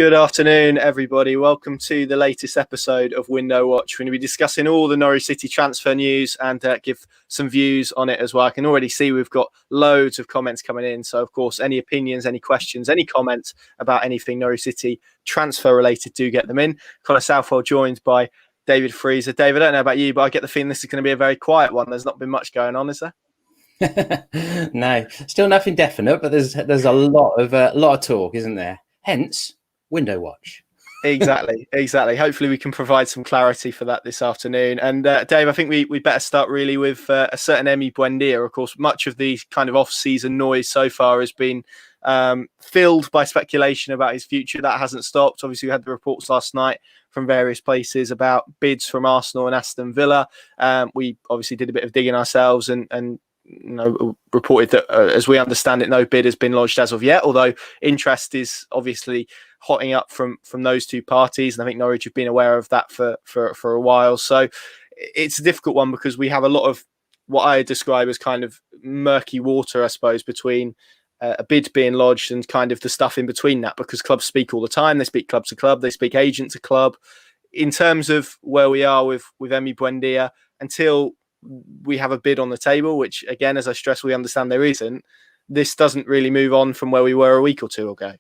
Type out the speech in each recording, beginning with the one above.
Good afternoon, everybody. Welcome to the latest episode of Window Watch. We're going to be discussing all the Norwich City transfer news and give some views on it as well. I can already see we've got loads of comments coming in. So, of course, any opinions, any questions, any comments about anything Norwich City transfer related, do get them in. Connor Southwell joined by David Freezer. David, I don't know about you, but I get the feeling this is going to be a very quiet one. There's not been much going on, is there? No, still nothing definite, but there's a lot of talk, isn't there? Hence, Window Watch. Exactly. Hopefully we can provide some clarity for that this afternoon. And Dave, I think we better start really with a certain Emiliano Buendía. Of course, much of the kind of off-season noise so far has been filled by speculation about his future. That hasn't stopped. Obviously, we had the reports last night from various places about bids from Arsenal and Aston Villa. We obviously did a bit of digging ourselves and reported that, as we understand it, no bid has been lodged as of yet, although interest is obviously hotting up from those two parties. And I think Norwich have been aware of that for a while. So it's a difficult one because we have a lot of what I describe as kind of murky water, I suppose, between a bid being lodged and kind of the stuff in between that, because clubs speak all the time. They speak club to club. They speak agent to club. In terms of where we are with Emiliano Buendía, until we have a bid on the table, which again, as I stress, we understand there isn't, this doesn't really move on from where we were a week or two ago.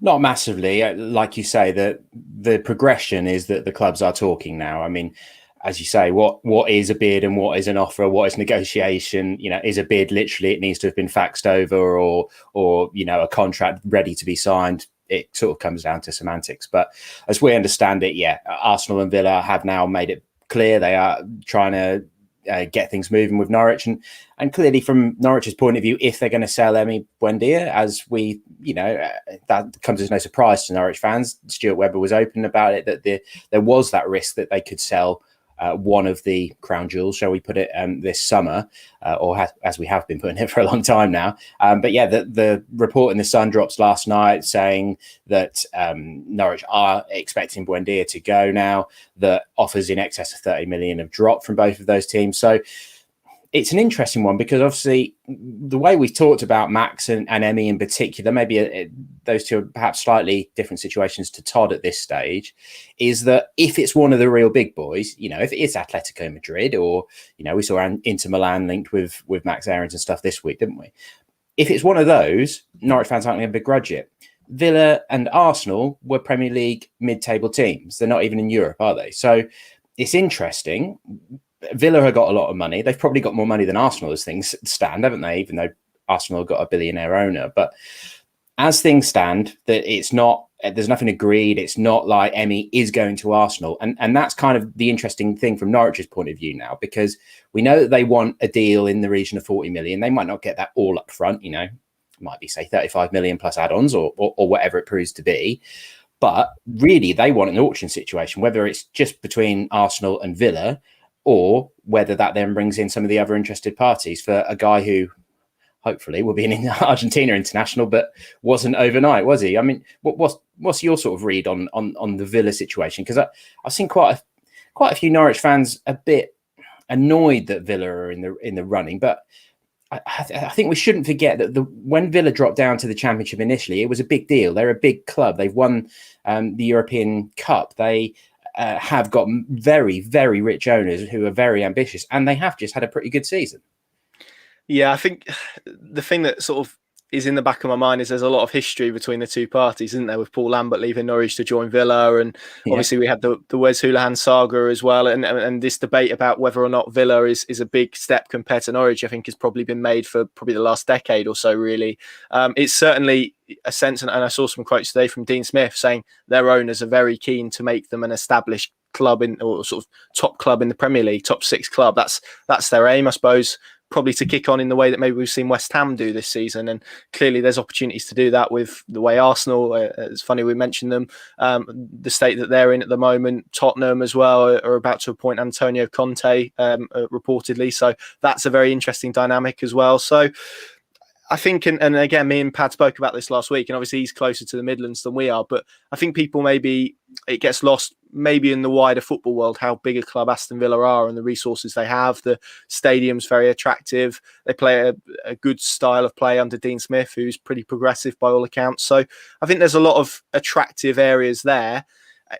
Not massively. Like you say, the progression is that the clubs are talking now. I mean, as you say, what is a bid and what is an offer, what is negotiation? Is a bid literally it needs to have been faxed over or a contract ready to be signed? It sort of comes down to semantics. But as we understand it, Arsenal and Villa have now made it clear they are trying to get things moving with Norwich, and clearly from Norwich's point of view, if they're going to sell Emiliano Buendía, as we, that comes as no surprise to Norwich fans. Stuart Webber was open about it, that there was that risk that they could sell one of the crown jewels, shall we put it, this summer, as we have been putting it for a long time now. But the report in the Sun drops last night saying that Norwich are expecting Buendía to go now, that offers in excess of 30 million have dropped from both of those teams. So it's an interesting one because obviously the way we've talked about Max and Emmy in particular, maybe those two are perhaps slightly different situations to Todd at this stage, is that if it's one of the real big boys, if it's Atletico Madrid or, we saw Inter Milan linked with Max Aarons and stuff this week, didn't we? If it's one of those, Norwich fans aren't going to begrudge it. Villa and Arsenal were Premier League mid-table teams. They're not even in Europe, are they? So it's interesting. Villa have got a lot of money. They've probably got more money than Arsenal as things stand, haven't they? Even though Arsenal have got a billionaire owner. But as things stand, there's nothing agreed. It's not like Emmy is going to Arsenal. And that's kind of the interesting thing from Norwich's point of view now, because we know that they want a deal in the region of 40 million. They might not get that all up front, it might be, say, 35 million plus add-ons or whatever it proves to be. But really, they want an auction situation, whether it's just between Arsenal and Villa, or whether that then brings in some of the other interested parties for a guy who hopefully will be an Argentina international, but wasn't overnight, was he? I mean, what's your sort of read on the Villa situation? Because I've seen quite a few Norwich fans a bit annoyed that Villa are in the running, but I think we shouldn't forget that when Villa dropped down to the Championship initially, it was a big deal. They're a big club. They've won the European Cup. They have got very, very rich owners who are very ambitious, and they have just had a pretty good season. Yeah, I think the thing that sort of is in the back of my mind is there's a lot of history between the two parties, isn't there? With Paul Lambert leaving Norwich to join Villa, and obviously we had the Wes Hoolahan saga as well, and this debate about whether or not Villa is a big step compared to Norwich, I think, has probably been made for probably the last decade or so. Really, it's certainly a sense, and I saw some quotes today from Dean Smith saying their owners are very keen to make them an established club or sort of top club in the Premier League, top six club. That's their aim, I suppose. Probably to kick on in the way that maybe we've seen West Ham do this season. And clearly there's opportunities to do that with the way Arsenal, it's funny we mentioned them, the state that they're in at the moment. Tottenham as well are about to appoint Antonio Conte, reportedly. So that's a very interesting dynamic as well. So I think, and again, me and Pad spoke about this last week, and obviously he's closer to the Midlands than we are, but I think people it gets lost maybe in the wider football world how big a club Aston Villa are and the resources they have. The stadium's very attractive. They play a good style of play under Dean Smith, who's pretty progressive by all accounts. So I think there's a lot of attractive areas there.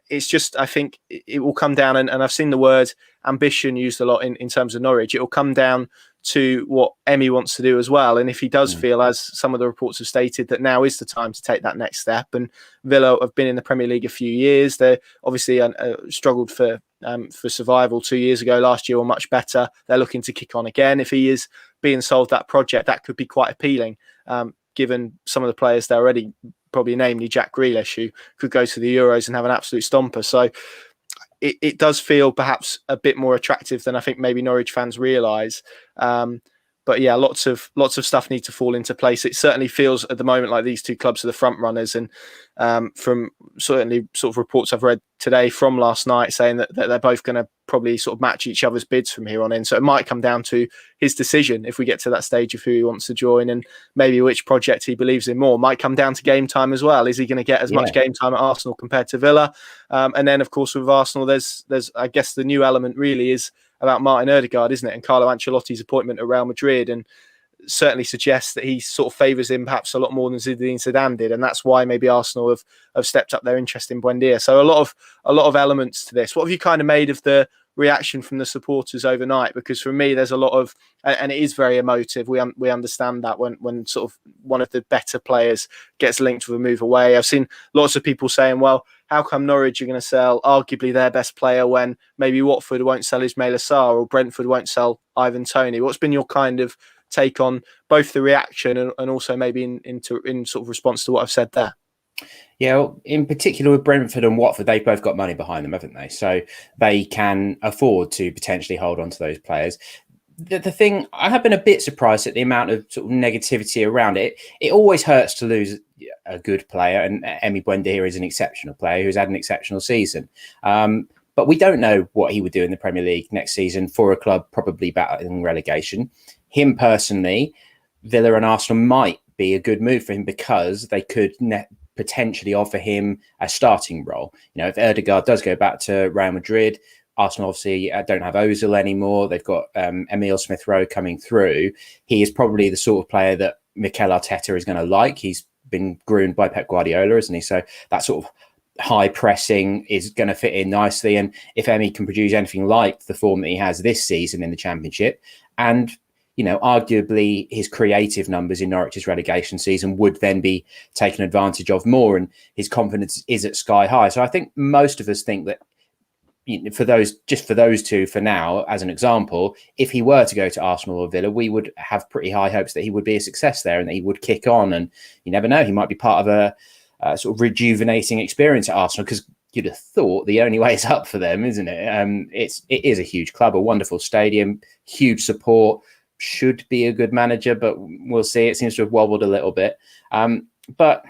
It's just, I think it will come down, and I've seen the word ambition used a lot in terms of Norwich. It will come down to what Emmy wants to do as well. And if he does feel, as some of the reports have stated, that now is the time to take that next step, and Villa have been in the Premier League a few years. They obviously struggled for survival 2 years ago. Last year were much better. They're looking to kick on again. If he is being sold that project, that could be quite appealing, given some of the players they're already, probably namely Jack Grealish, who could go to the Euros and have an absolute stomper. So it does feel perhaps a bit more attractive than I think maybe Norwich fans realise. But yeah, lots of stuff need to fall into place. It certainly feels at the moment like these two clubs are the front runners, and from certainly sort of reports I've read today from last night saying that they're both going to probably sort of match each other's bids from here on in. So it might come down to his decision if we get to that stage of who he wants to join and maybe which project he believes in more. Might come down to game time as well. Is he going to get as much game time at Arsenal compared to Villa? And then of course with Arsenal, there's I guess the new element really is about Martin Ødegaard, isn't it? And Carlo Ancelotti's appointment at Real Madrid, and certainly suggests that he sort of favours him perhaps a lot more than Zinedine Zidane did, and that's why maybe Arsenal have stepped up their interest in Buendia. So a lot of elements to this. What have you kind of made of the reaction from the supporters overnight? Because for me, there's a lot of, and it is very emotive. We understand that when sort of one of the better players gets linked with a move away. I've seen lots of people saying, well, how come Norwich are going to sell arguably their best player when maybe Watford won't sell Ismaila Sarr or Brentford won't sell Ivan Toney? What's been your kind of take on both the reaction and also maybe in sort of response to what I've said there? Yeah, well, in particular with Brentford and Watford, they've both got money behind them, haven't they? So they can afford to potentially hold on to those players. The thing, I have been a bit surprised at the amount of sort of negativity around it. It always hurts to lose a good player, and Emi Buendia is an exceptional player who's had an exceptional season. But we don't know what he would do in the Premier League next season for a club probably battling relegation. Him personally, Villa and Arsenal might be a good move for him because they could potentially offer him a starting role. You know, if Ødegaard does go back to Real Madrid, Arsenal obviously don't have Ozil anymore. They've got Emile Smith-Rowe coming through. He is probably the sort of player that Mikel Arteta is going to like. He's been groomed by Pep Guardiola, isn't he? So that sort of high pressing is going to fit in nicely. And if Emi can produce anything like the form that he has this season in the Championship, and you know, arguably his creative numbers in Norwich's relegation season would then be taken advantage of more, and his confidence is at sky high. So I think most of us think that, you know, for those two, for now, as an example, if he were to go to Arsenal or Villa, we would have pretty high hopes that he would be a success there and that he would kick on. And you never know, he might be part of a sort of rejuvenating experience at Arsenal, because you'd have thought the only way is up for them, isn't it? It is a huge club, a wonderful stadium, huge support. Should be a good manager, but we'll see. It seems to have wobbled a little bit. But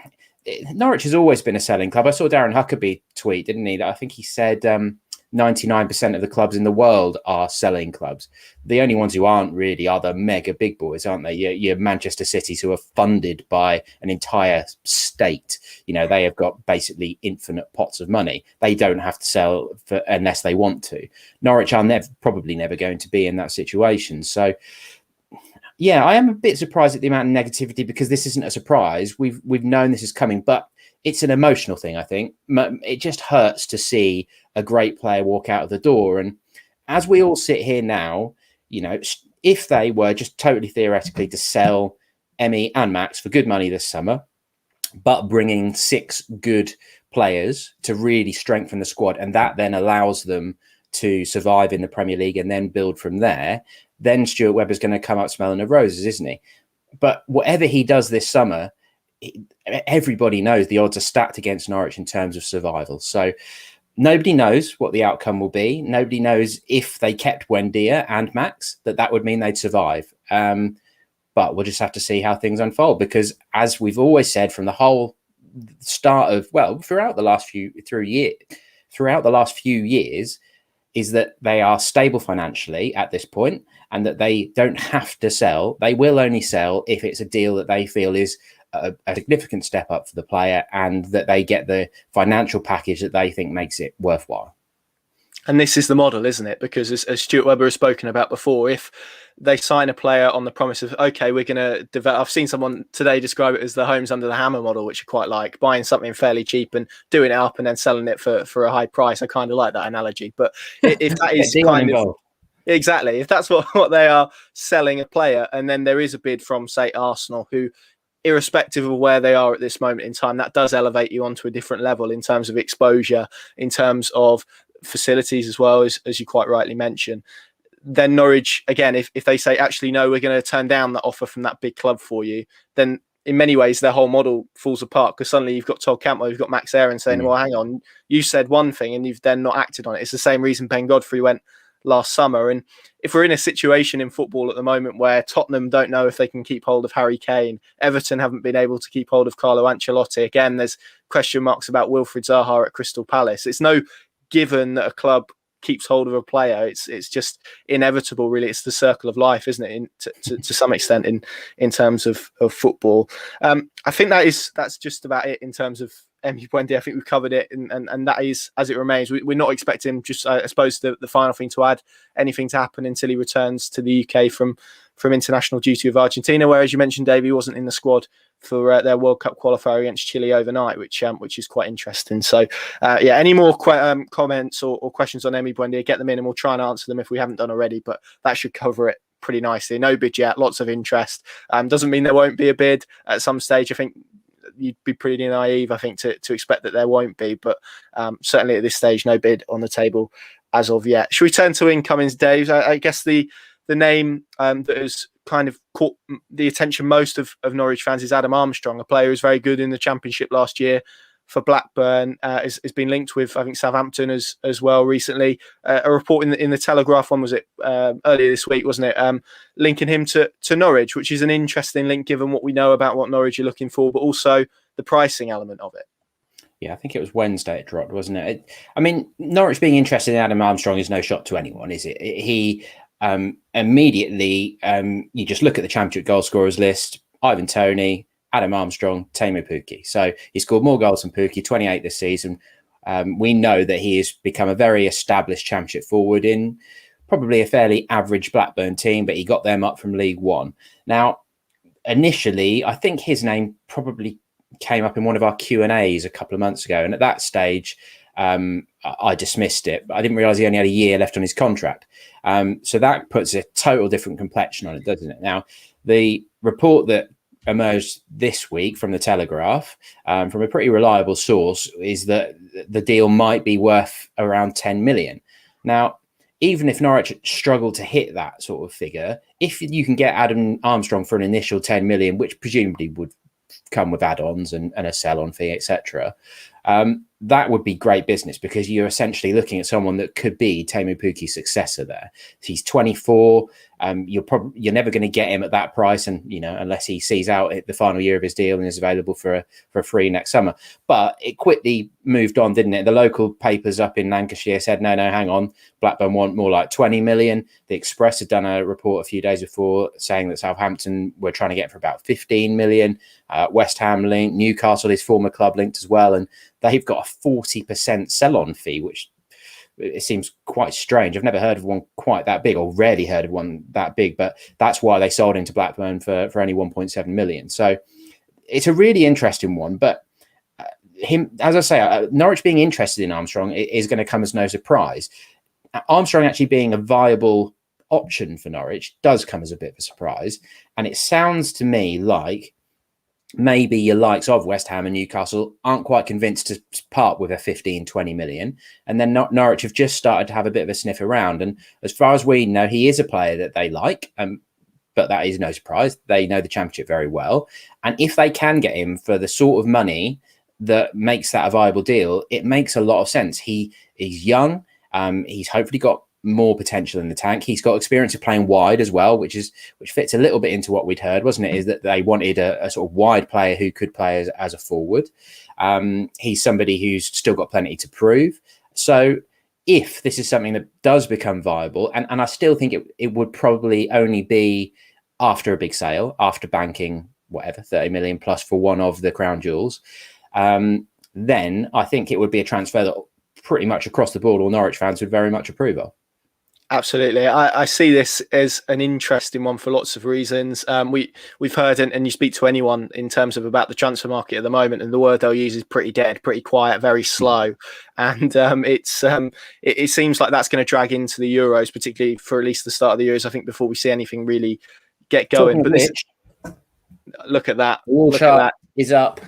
Norwich has always been a selling club. I saw Darren Huckabee tweet, didn't he? I think he said 99% of the clubs in the world are selling clubs. The only ones who aren't really are the mega big boys, aren't they? Your Manchester Cities, who are funded by an entire state. You know, they have got basically infinite pots of money. They don't have to sell unless they want to. Norwich are probably never going to be in that situation. So, yeah, I am a bit surprised at the amount of negativity, because this isn't a surprise. We've known this is coming, but it's an emotional thing, I think. It just hurts to see a great player walk out of the door. And as we all sit here now, you know, if they were just totally theoretically to sell Emmy and Max for good money this summer, but bringing 6 good players to really strengthen the squad, and that then allows them to survive in the Premier League and then build from there, then Stuart Webber's going to come up smelling of roses, isn't he? But whatever he does this summer, everybody knows the odds are stacked against Norwich in terms of survival. So nobody knows what the outcome will be. Nobody knows if they kept Buendia and Max, that would mean they'd survive. But we'll just have to see how things unfold, because as we've always said from the whole start of, well, throughout the last few years, is that they are stable financially at this point, and that they don't have to sell. They will only sell if it's a deal that they feel is a significant step up for the player, and that they get the financial package that they think makes it worthwhile. And this is the model, isn't it? Because as Stuart Webber has spoken about before, if they sign a player on the promise of, okay, we're going to develop. I've seen someone today describe it as the homes under the hammer model, which I quite like, buying something fairly cheap and doing it up and then selling it for a high price. I kind of like that analogy. But if that is kind of, exactly, if that's what they are selling a player, and then there is a bid from, say, Arsenal, who, irrespective of where they are at this moment in time, that does elevate you onto a different level in terms of exposure, in terms of facilities as well, as you quite rightly mentioned. Then Norwich, again, if they say, actually, no, we're going to turn down that offer from that big club for you, then in many ways their whole model falls apart, because suddenly you've got Todd Cantwell, you've got Max Aaron saying, well, hang on, you said one thing and you've then not acted on it. It's the same reason Ben Godfrey went last summer. And if we're in a situation in football at the moment where Tottenham don't know if they can keep hold of Harry Kane, Everton haven't been able to keep hold of Carlo Ancelotti, again, there's question marks about Wilfried Zaha at Crystal Palace. It's no given that a club keeps hold of a player. It's just inevitable, really. It's the circle of life, isn't it? To some extent, in terms of football. I think that's just about it in terms of Emiliano Buendía. I think we've covered it, and that is as it remains. We're not expecting, just I suppose the final thing to add, anything to happen until he returns to the UK from international duty with Argentina, where, as you mentioned, Dave, he wasn't in the squad for their World Cup qualifier against Chile overnight, which is quite interesting. So, any more comments or questions on Emiliano Buendía, get them in and we'll try and answer them if we haven't done already, but that should cover it pretty nicely. No bid yet, lots of interest. Doesn't mean there won't be a bid at some stage. I think you'd be pretty naive, I think, to expect that there won't be, but certainly at this stage, no bid on the table as of yet. Should we turn to incomings, Dave? I guess the name that has kind of caught the attention most of Norwich fans is Adam Armstrong, a player who's very good in the Championship last year for Blackburn. Has been linked with, I think, Southampton as well recently. A report in the Telegraph, when was it? Earlier this week, wasn't it? Linking him to Norwich, which is an interesting link given what we know about what Norwich are looking for, but also the pricing element of it. Yeah, I think it was Wednesday it dropped, wasn't it? I mean, Norwich being interested in Adam Armstrong is no shock to anyone, is it? He immediately, you just look at the Championship goal scorers list: Ivan Toney, Adam Armstrong, Teemu Pukki. So he scored more goals than Pukki, 28 this season. We know that he has become a very established Championship forward in probably a fairly average Blackburn team, but he got them up from League One. Now, initially, I think his name probably came up in one of our Q&As a couple of months ago. And at that stage, I dismissed it, but I didn't realize he only had a year left on his contract. So that puts a total different complexion on it, doesn't it? Now, the report that emerged this week from the Telegraph, from a pretty reliable source, is that the deal might be worth around 10 million. Now, even if Norwich struggle to hit that sort of figure, if you can get Adam Armstrong for an initial 10 million, which presumably would come with add-ons and a sell-on fee, etc., that would be great business, because you're essentially looking at someone that could be Teemu Pukki's successor there. He's 24. You're never going to get him at that price, and unless he sees out the final year of his deal and is available for a free next summer. But it quickly moved on, didn't it? The local papers up in Lancashire said, no, hang on, Blackburn want more like 20 million. The Express had done a report a few days before saying that Southampton were trying to get for about 15 million. West Ham linked, Newcastle, his former club, linked as well, and they've got a 40% sell-on fee, which it seems quite strange. I've never heard of one quite that big, or rarely heard of one that big, but that's why they sold into Blackburn for only 1.7 million. So it's a really interesting one. But as I say, Norwich being interested in Armstrong is going to come as no surprise. Armstrong actually being a viable option for Norwich does come as a bit of a surprise. And it sounds to me like maybe your likes of West Ham and Newcastle aren't quite convinced to part with a 15-20 million. And then Norwich have just started to have a bit of a sniff around. And as far as we know, he is a player that they like. But that is no surprise. They know the Championship very well. And if they can get him for the sort of money that makes that a viable deal, it makes a lot of sense. He's young. He's hopefully got more potential in the tank. He's got experience of playing wide as well, which fits a little bit into what we'd heard, wasn't it? Is that they wanted a sort of wide player who could play as a forward. He's somebody who's still got plenty to prove. So if this is something that does become viable, and I still think it would probably only be after a big sale, after banking whatever 30 million plus for one of the crown jewels, then I think it would be a transfer that pretty much across the board all Norwich fans would very much approve of. Absolutely. I see this as an interesting one for lots of reasons. We've heard, and you speak to anyone in terms of about the transfer market at the moment, and the word they'll use is pretty dead, pretty quiet, very slow. And it seems like that's going to drag into the Euros, particularly for at least the start of the Euros, I think, before we see anything really get going. But look at that. Wall chart is up.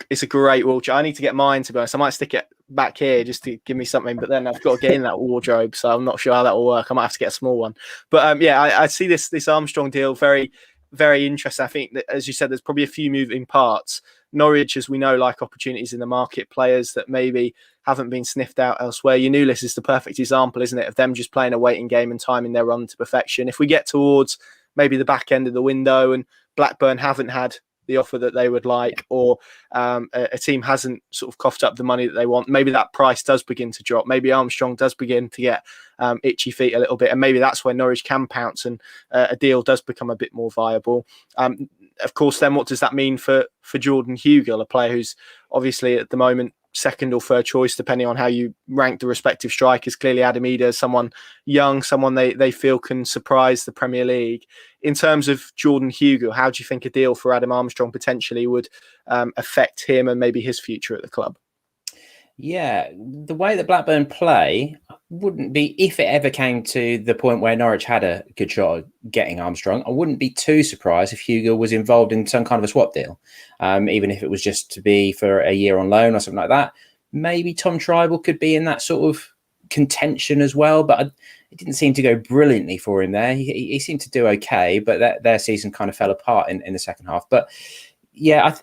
It's a great wall chart. I need to get mine, to be honest. I might stick it back here just to give me something, but then I've got to get in that wardrobe, so I'm not sure how that will work. I might have to get a small one. But I see this Armstrong deal very, very interesting. I think that, as you said, there's probably a few moving parts. Norwich, as we know, like opportunities in the market, players that maybe haven't been sniffed out elsewhere. Nulis is the perfect example, isn't it, of them just playing a waiting game and timing their run to perfection. If we get towards maybe the back end of the window and Blackburn haven't had the offer that they would like, or a team hasn't sort of coughed up the money that they want, maybe that price does begin to drop. Maybe Armstrong does begin to get itchy feet a little bit, and maybe that's where Norwich can pounce and a deal does become a bit more viable. Of course, then what does that mean for Jordan Hugill, a player who's obviously at the moment second or third choice, depending on how you rank the respective strikers? Clearly, Adam Idah, someone young, someone they feel can surprise the Premier League. In terms of Jordan Hugill, how do you think a deal for Adam Armstrong potentially would affect him and maybe his future at the club? Yeah, the way that Blackburn play wouldn't be, if it ever came to the point where Norwich had a good shot at getting Armstrong, I wouldn't be too surprised if Hugill was involved in some kind of a swap deal, even if it was just to be for a year on loan or something like that. Maybe Tom Tribal could be in that sort of contention as well, but it didn't seem to go brilliantly for him there. He seemed to do okay, but their season kind of fell apart in the second half. But yeah,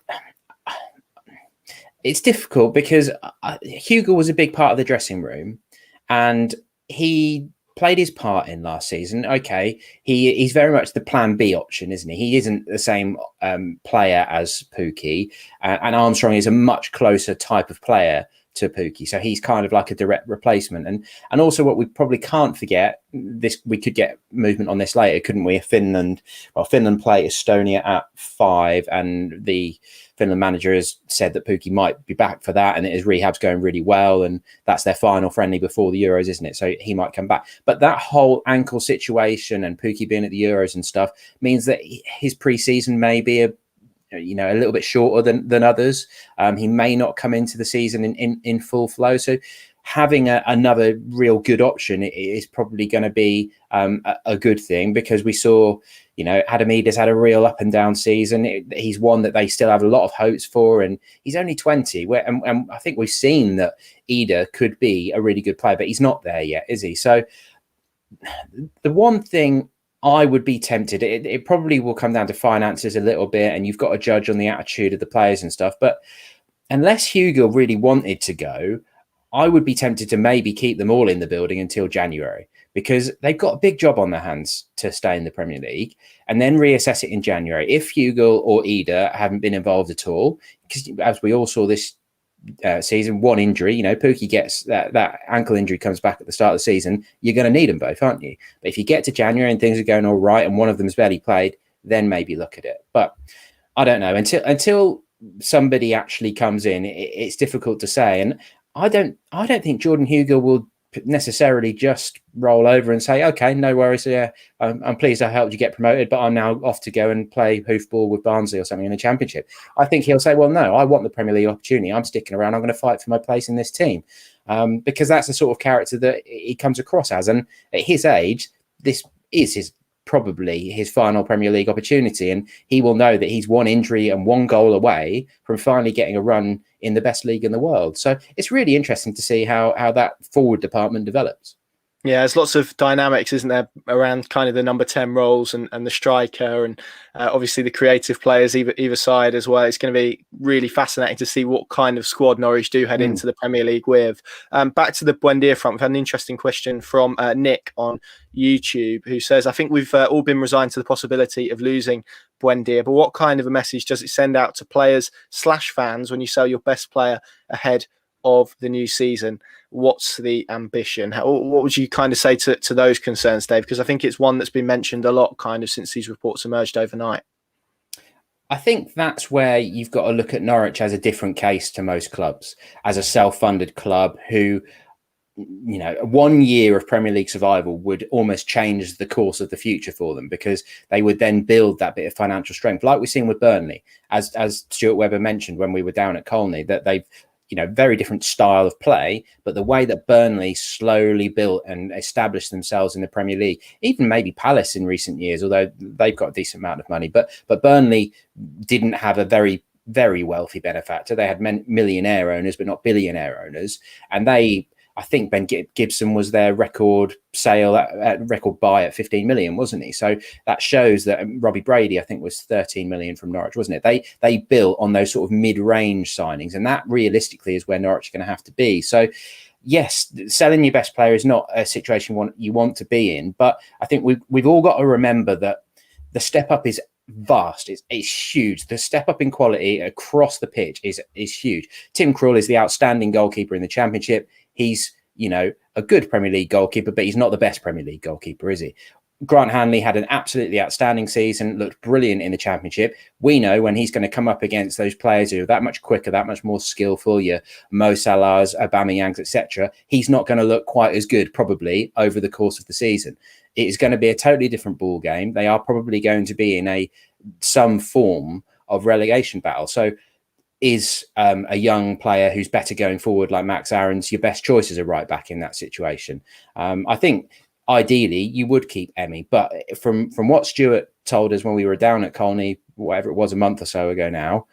it's difficult because Hugill was a big part of the dressing room and he played his part in last season. Okay, he's very much the plan B option, isn't he? He isn't the same player as Pukki, and Armstrong is a much closer type of player to Pukki, so he's kind of like a direct replacement. And also what we probably can't forget, this we could get movement on this later, couldn't we? Finland play Estonia at 5, and the Finland manager has said that Pukki might be back for that, and his rehab's going really well, and that's their final friendly before the Euros, isn't it? So he might come back. But that whole ankle situation and Pukki being at the Euros and stuff means that his pre-season may be a little bit shorter than others. He may not come into the season in full flow. So having another real good option is probably going to be a good thing, because we saw, Adam Idah's had a real up and down season. He's one that they still have a lot of hopes for, and he's only 20. And I think we've seen that Idah could be a really good player, but he's not there yet, is he? So the one thing I would be tempted, it probably will come down to finances a little bit, and you've got to judge on the attitude of the players and stuff. But unless Hugill really wanted to go, I would be tempted to maybe keep them all in the building until January, because they've got a big job on their hands to stay in the Premier League and then reassess it in January. If Hugill or Idah haven't been involved at all, because as we all saw this season, one injury, Pukki gets that ankle injury, comes back at the start of the season, you're going to need them both, aren't you? But if you get to January and things are going all right and one of them's barely played, then maybe look at it. But I don't know, until somebody actually comes in, it's difficult to say. And I don't think Jordan Hugill will necessarily just roll over and say, okay, no worries, yeah, I'm pleased I helped you get promoted, but I'm now off to go and play hoofball with Barnsley or something in the Championship. I think he'll say, well, no, I want the Premier League opportunity, I'm sticking around, I'm going to fight for my place in this team, because that's the sort of character that he comes across as. And at his age, this is probably his final Premier League opportunity, and he will know that he's one injury and one goal away from finally getting a run in the best league in the world. So it's really interesting to see how that forward department develops. Yeah, there's lots of dynamics, isn't there, around kind of the number 10 roles and the striker, and obviously the creative players either side as well. It's going to be really fascinating to see what kind of squad Norwich do head into the Premier League with. Back to the Buendia front, we've had an interesting question from Nick on YouTube, who says, I think we've all been resigned to the possibility of losing Buendia, but what kind of a message does it send out to players/fans when you sell your best player ahead of the new season, what's the ambition? What would you kind of say to those concerns, Dave? Because I think it's one that's been mentioned a lot kind of since these reports emerged overnight. I think that's where you've got to look at Norwich as a different case to most clubs, as a self-funded club who, 1 year of Premier League survival would almost change the course of the future for them, because they would then build that bit of financial strength, like we've seen with Burnley, as Stuart Webber mentioned when we were down at Colney, that they've, very different style of play, but the way that Burnley slowly built and established themselves in the Premier League, even maybe Palace in recent years, although they've got a decent amount of money, but Burnley didn't have a very, very wealthy benefactor. They had millionaire owners, but not billionaire owners. And I think Ben Gibson was their record sale at record buy at 15 million, wasn't he? So that shows that Robbie Brady, I think, was 13 million from Norwich, wasn't it? They built on those sort of mid-range signings, and that realistically is where Norwich are going to have to be. So yes, selling your best player is not a situation you want to be in, but I think we've all got to remember that the step up is vast. It's huge. The step up in quality across the pitch is huge. Tim Krul is the outstanding goalkeeper in the Championship. He's, a good Premier League goalkeeper, but he's not the best Premier League goalkeeper, is he? Grant Hanley had an absolutely outstanding season, looked brilliant in the Championship. We know when he's going to come up against those players who are that much quicker, that much more skillful, your Mo Salahs, Aubameyangs, etc., he's not going to look quite as good probably over the course of the season. It is going to be a totally different ball game. They are probably going to be in some form of relegation battle. So is a young player who's better going forward like Max Aarons your best choice as a right back in that situation? I think ideally you would keep Emmy, but from what Stuart told us when we were down at Colney, whatever it was, a month or so ago now,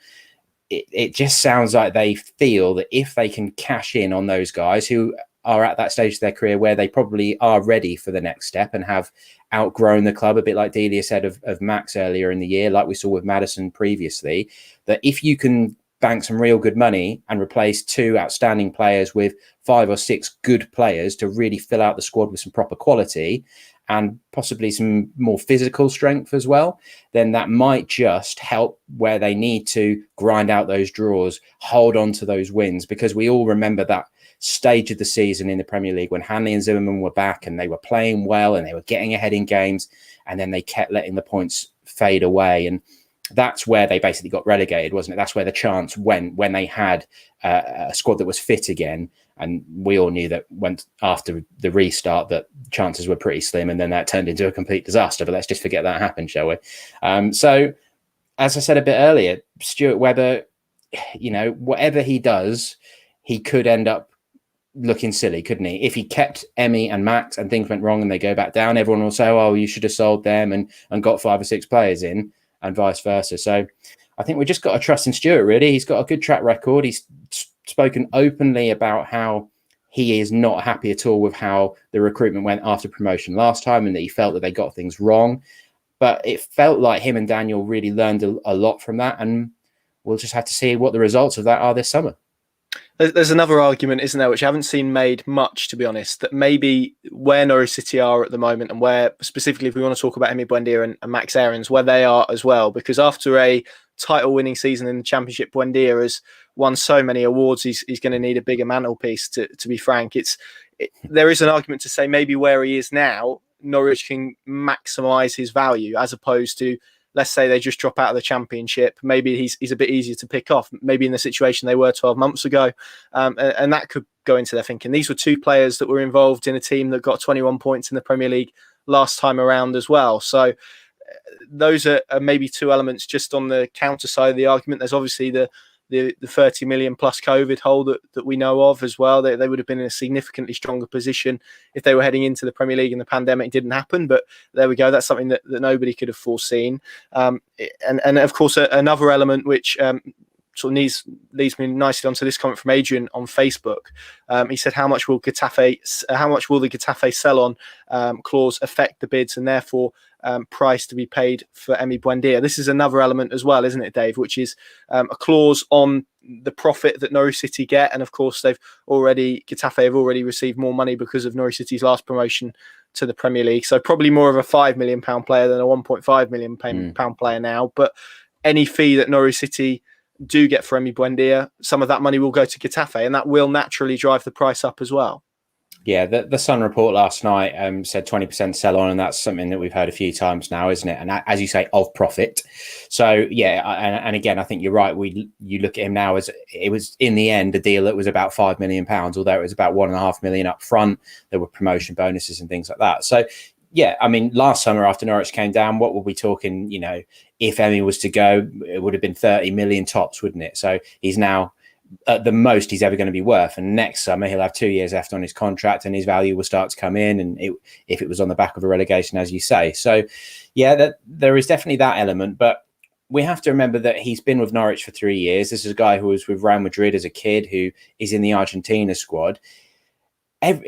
it just sounds like they feel that if they can cash in on those guys who are at that stage of their career where they probably are ready for the next step and have outgrown the club, a bit like Delia said of Max earlier in the year, like we saw with Maddison previously, that if you can bank some real good money and replace 2 outstanding players with 5 or 6 good players to really fill out the squad with some proper quality and possibly some more physical strength as well, then that might just help where they need to grind out those draws, hold on to those wins, because we all remember that stage of the season in the Premier League when Hanley and Zimmerman were back and they were playing well and they were getting ahead in games, and then they kept letting the points fade away. And that's where they basically got relegated, wasn't it? That's where the chance went when they had a squad that was fit again. And we all knew that after the restart that chances were pretty slim, and then that turned into a complete disaster. But let's just forget that happened, shall we? So, as I said a bit earlier, Stuart Webber, whatever he does, he could end up looking silly, couldn't he? If he kept Emmy and Max and things went wrong and they go back down, everyone will say, oh, you should have sold them and got 5 or 6 players in, and vice versa. So I think we just got to trust in Stuart, really. He's got a good track record. He's spoken openly about how he is not happy at all with how the recruitment went after promotion last time, and that he felt that they got things wrong. But it felt like him and Daniel really learned a lot from that, and we'll just have to see what the results of that are this summer. There's another argument, isn't there, which I haven't seen made much, to be honest, that maybe where Norwich City are at the moment, and where specifically, if we want to talk about Emmy Buendia and Max Aarons, where they are as well, because after a title-winning season in the Championship, Buendia has won so many awards, he's going to need a bigger mantelpiece, to be frank. There is an argument to say maybe where he is now, Norwich can maximise his value, as opposed to, let's say they just drop out of the Championship. Maybe he's a bit easier to pick off, maybe in the situation they were 12 months ago. And that could go into their thinking. These were 2 players that were involved in a team that got 21 points in the Premier League last time around as well. So those are maybe 2 elements just on the counter side of the argument. There's obviously the 30 million plus COVID hole that we know of as well. They would have been in a significantly stronger position if they were heading into the Premier League and the pandemic didn't happen. But there we go. That's something that nobody could have foreseen. And of course, another element which sort of leads me nicely onto this comment from Adrian on Facebook. He said, how much will the Getafe sell-on clause affect the bids and therefore price to be paid for Emmy Buendia? This is another element as well, isn't it, Dave, which is a clause on the profit that Norwich City get. And of course, Getafe have already received more money because of Norwich City's last promotion to the Premier League. So probably more of a £5 million player than a £1.5 million pound player now. But any fee that Norwich City do get for Emi Buendia, some of that money will go to Getafe, and that will naturally drive the price up as well. Yeah, the Sun report last night said 20% sell on, and that's something that we've heard a few times now, isn't it? And as you say, of profit. So yeah, and again, I think you're right. You look at him now as it was in the end a deal that was about £5 million, although it was about £1.5 million up front. There were promotion bonuses and things like that. So yeah, I mean, last summer after Norwich came down, what were we talking? You know, if Emi was to go, it would have been 30 million tops, wouldn't it? So he's now at the most he's ever going to be worth, and next summer he'll have 2 years left on his contract, and his value will start to come in. And if it was on the back of a relegation, as you say, so yeah, there is definitely that element. But we have to remember that he's been with Norwich for 3 years. This is a guy who was with Real Madrid as a kid, who is in the Argentina squad. I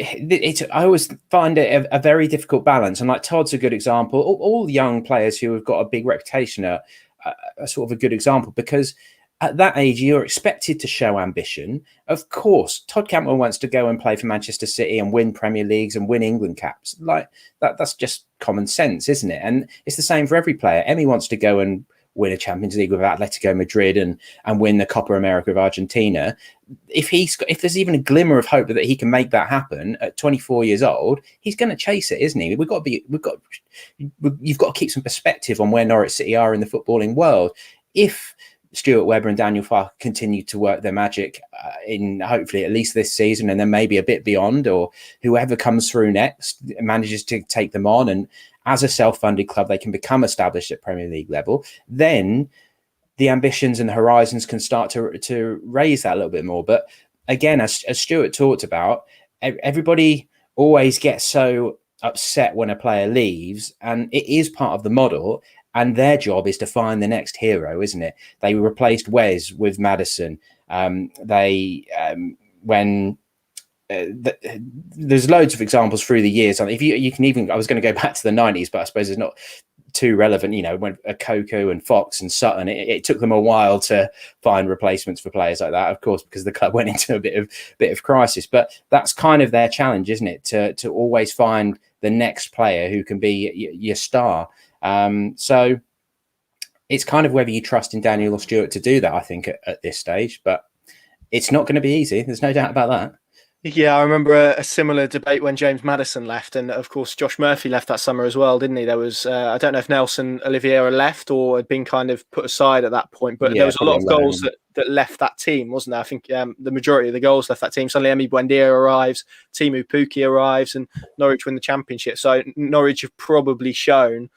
always find it a very difficult balance, and like Todd's a good example. All young players who have got a big reputation are sort of a good example, because at that age, you're expected to show ambition. Of course, Todd Cantwell wants to go and play for Manchester City and win Premier Leagues and win England caps. Like that's just common sense, isn't it? And it's the same for every player. Emi wants to go and win a Champions League with Atletico Madrid and win the Copa America of Argentina. If there's even a glimmer of hope that he can make that happen at 24 years old, he's going to chase it, isn't he? You've got to keep some perspective on where Norwich City are in the footballing world. If Stuart Webber and Daniel Farke continue to work their magic in hopefully at least this season, and then maybe a bit beyond, or whoever comes through next manages to take them on, and as a self-funded club they can become established at Premier League level, then the ambitions and the horizons can start to raise that a little bit more. But again, as Stuart talked about, everybody always gets so upset when a player leaves, and it is part of the model. And their job is to find the next hero, isn't it? They replaced Wes with Maddison. There's loads of examples through the years. If you can even, I was going to go back to the 90s, but I suppose it's not too relevant. You know, when Coco and Fox and Sutton, it took them a while to find replacements for players like that, of course, because the club went into a bit of crisis. But that's kind of their challenge, isn't it? To always find the next player who can be your star. So it's kind of whether you trust in Daniel or Stuart to do that, I think, at this stage. But it's not going to be easy. There's no doubt about that. Yeah, I remember a similar debate when James Maddison left, and of course Josh Murphy left that summer as well, didn't he? There was I don't know if Nelson Oliveira left or had been kind of put aside at that point, but there was a lot of goals that left that team, wasn't there? I think the majority of the goals left that team. Suddenly Emi Buendia arrives, Timu Puki arrives, and Norwich win the championship. So Norwich have probably shown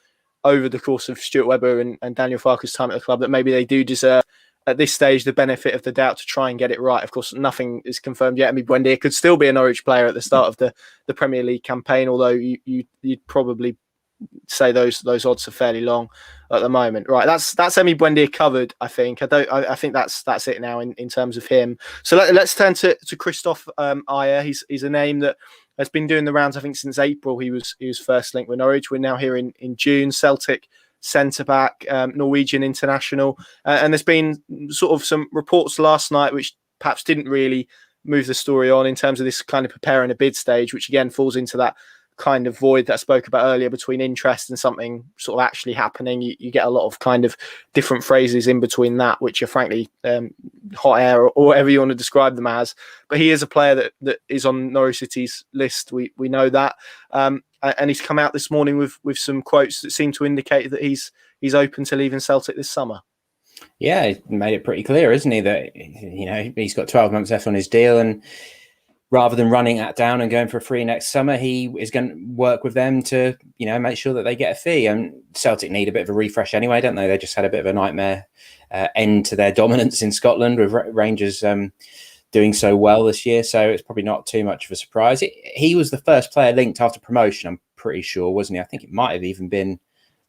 over the course of Stuart Webber and Daniel Farke's time at the club that maybe they do deserve at this stage the benefit of the doubt to try and get it right. Of course, nothing is confirmed yet. I mean, Buendia could still be a Norwich player at the start of the Premier League campaign, although you'd probably say those odds are fairly long at the moment. Right, that's Emi Buendia covered. I think I think that's it now in terms of him. So let's turn to Christoph Ayer. He's a name that has been doing the rounds, I think, since April. He was first linked with Norwich. We're now here in June. Celtic centre-back, Norwegian international. And there's been sort of some reports last night which perhaps didn't really move the story on in terms of this kind of preparing a bid stage, which again falls into that kind of void that I spoke about earlier between interest and something sort of actually happening. You get a lot of kind of different phrases in between that, which are frankly hot air or whatever you want to describe them as. But he is a player that is on Norwich City's list. We know that. And he's come out this morning with some quotes that seem to indicate that he's open to leaving Celtic this summer. Yeah, he made it pretty clear, isn't he, that he's got 12 months left on his deal, and rather than running that down and going for a free next summer, he is going to work with them to make sure that they get a fee. And Celtic need a bit of a refresh anyway, don't they? They just had a bit of a nightmare end to their dominance in Scotland, with Rangers doing so well this year, so it's probably not too much of a surprise. He was the first player linked after promotion, I'm pretty sure, wasn't he? I think it might have even been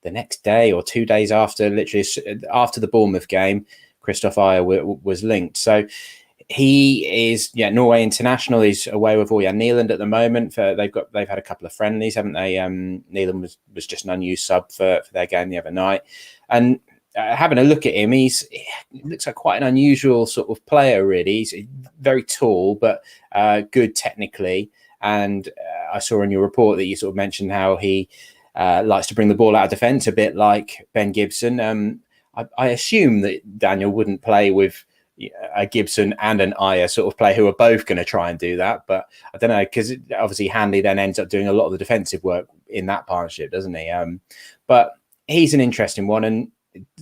the next day or 2 days after, literally after the Bournemouth game, Christoph Ayer was linked. So he is, Norway international. He's away with Ørjan Nyland at the moment. They've had a couple of friendlies, haven't they? Nyland was just an unused sub for their game the other night, and having a look at him, he looks like quite an unusual sort of player, really. He's very tall, but good technically. And I saw in your report that you sort of mentioned how he likes to bring the ball out of defence, a bit like Ben Gibson. I assume that Daniel wouldn't play with a Gibson and an Ayer sort of player who are both going to try and do that. But I don't know, because obviously Hanley then ends up doing a lot of the defensive work in that partnership, doesn't he? But he's an interesting one, and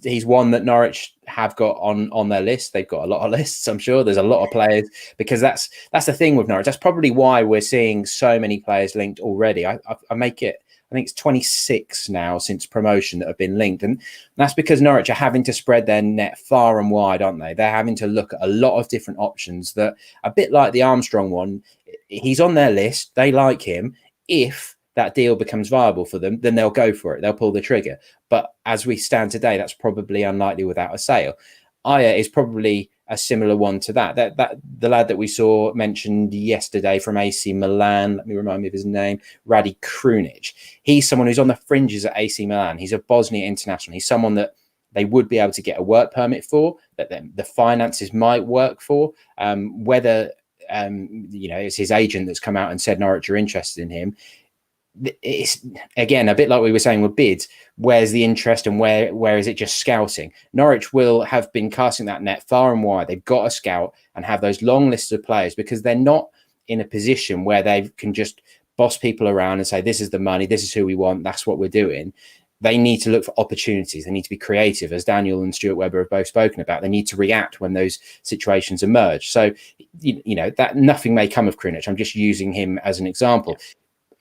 he's one that Norwich have got on their list. They've got a lot of lists, I'm sure. There's a lot of players, because that's the thing with Norwich. That's probably why we're seeing so many players linked already. I make it, I think it's 26 now since promotion that have been linked. And that's because Norwich are having to spread their net far and wide, aren't they? They're having to look at a lot of different options that, a bit like the Armstrong one, he's on their list. They like him. If that deal becomes viable for them, then they'll go for it. They'll pull the trigger. But as we stand today, that's probably unlikely without a sale. Ayer is probably a similar one to that. That the lad that we saw mentioned yesterday from AC Milan, let me remind me of his name, Radi Krunic. He's someone who's on the fringes at AC Milan. He's a Bosnia international. He's someone that they would be able to get a work permit for, that the finances might work for. Whether it's his agent that's come out and said Norwich are interested in him. It's again a bit like we were saying with bids. Where's the interest, and where is it just scouting? Norwich will have been casting that net far and wide. They've got to scout and have those long lists of players, because they're not in a position where they can just boss people around and say, this is the money, this is who we want, that's what we're doing. They need to look for opportunities. They need to be creative, as Daniel and Stuart Webber have both spoken about. They need to react when those situations emerge. So, that nothing may come of Krunic. I'm just using him as an example.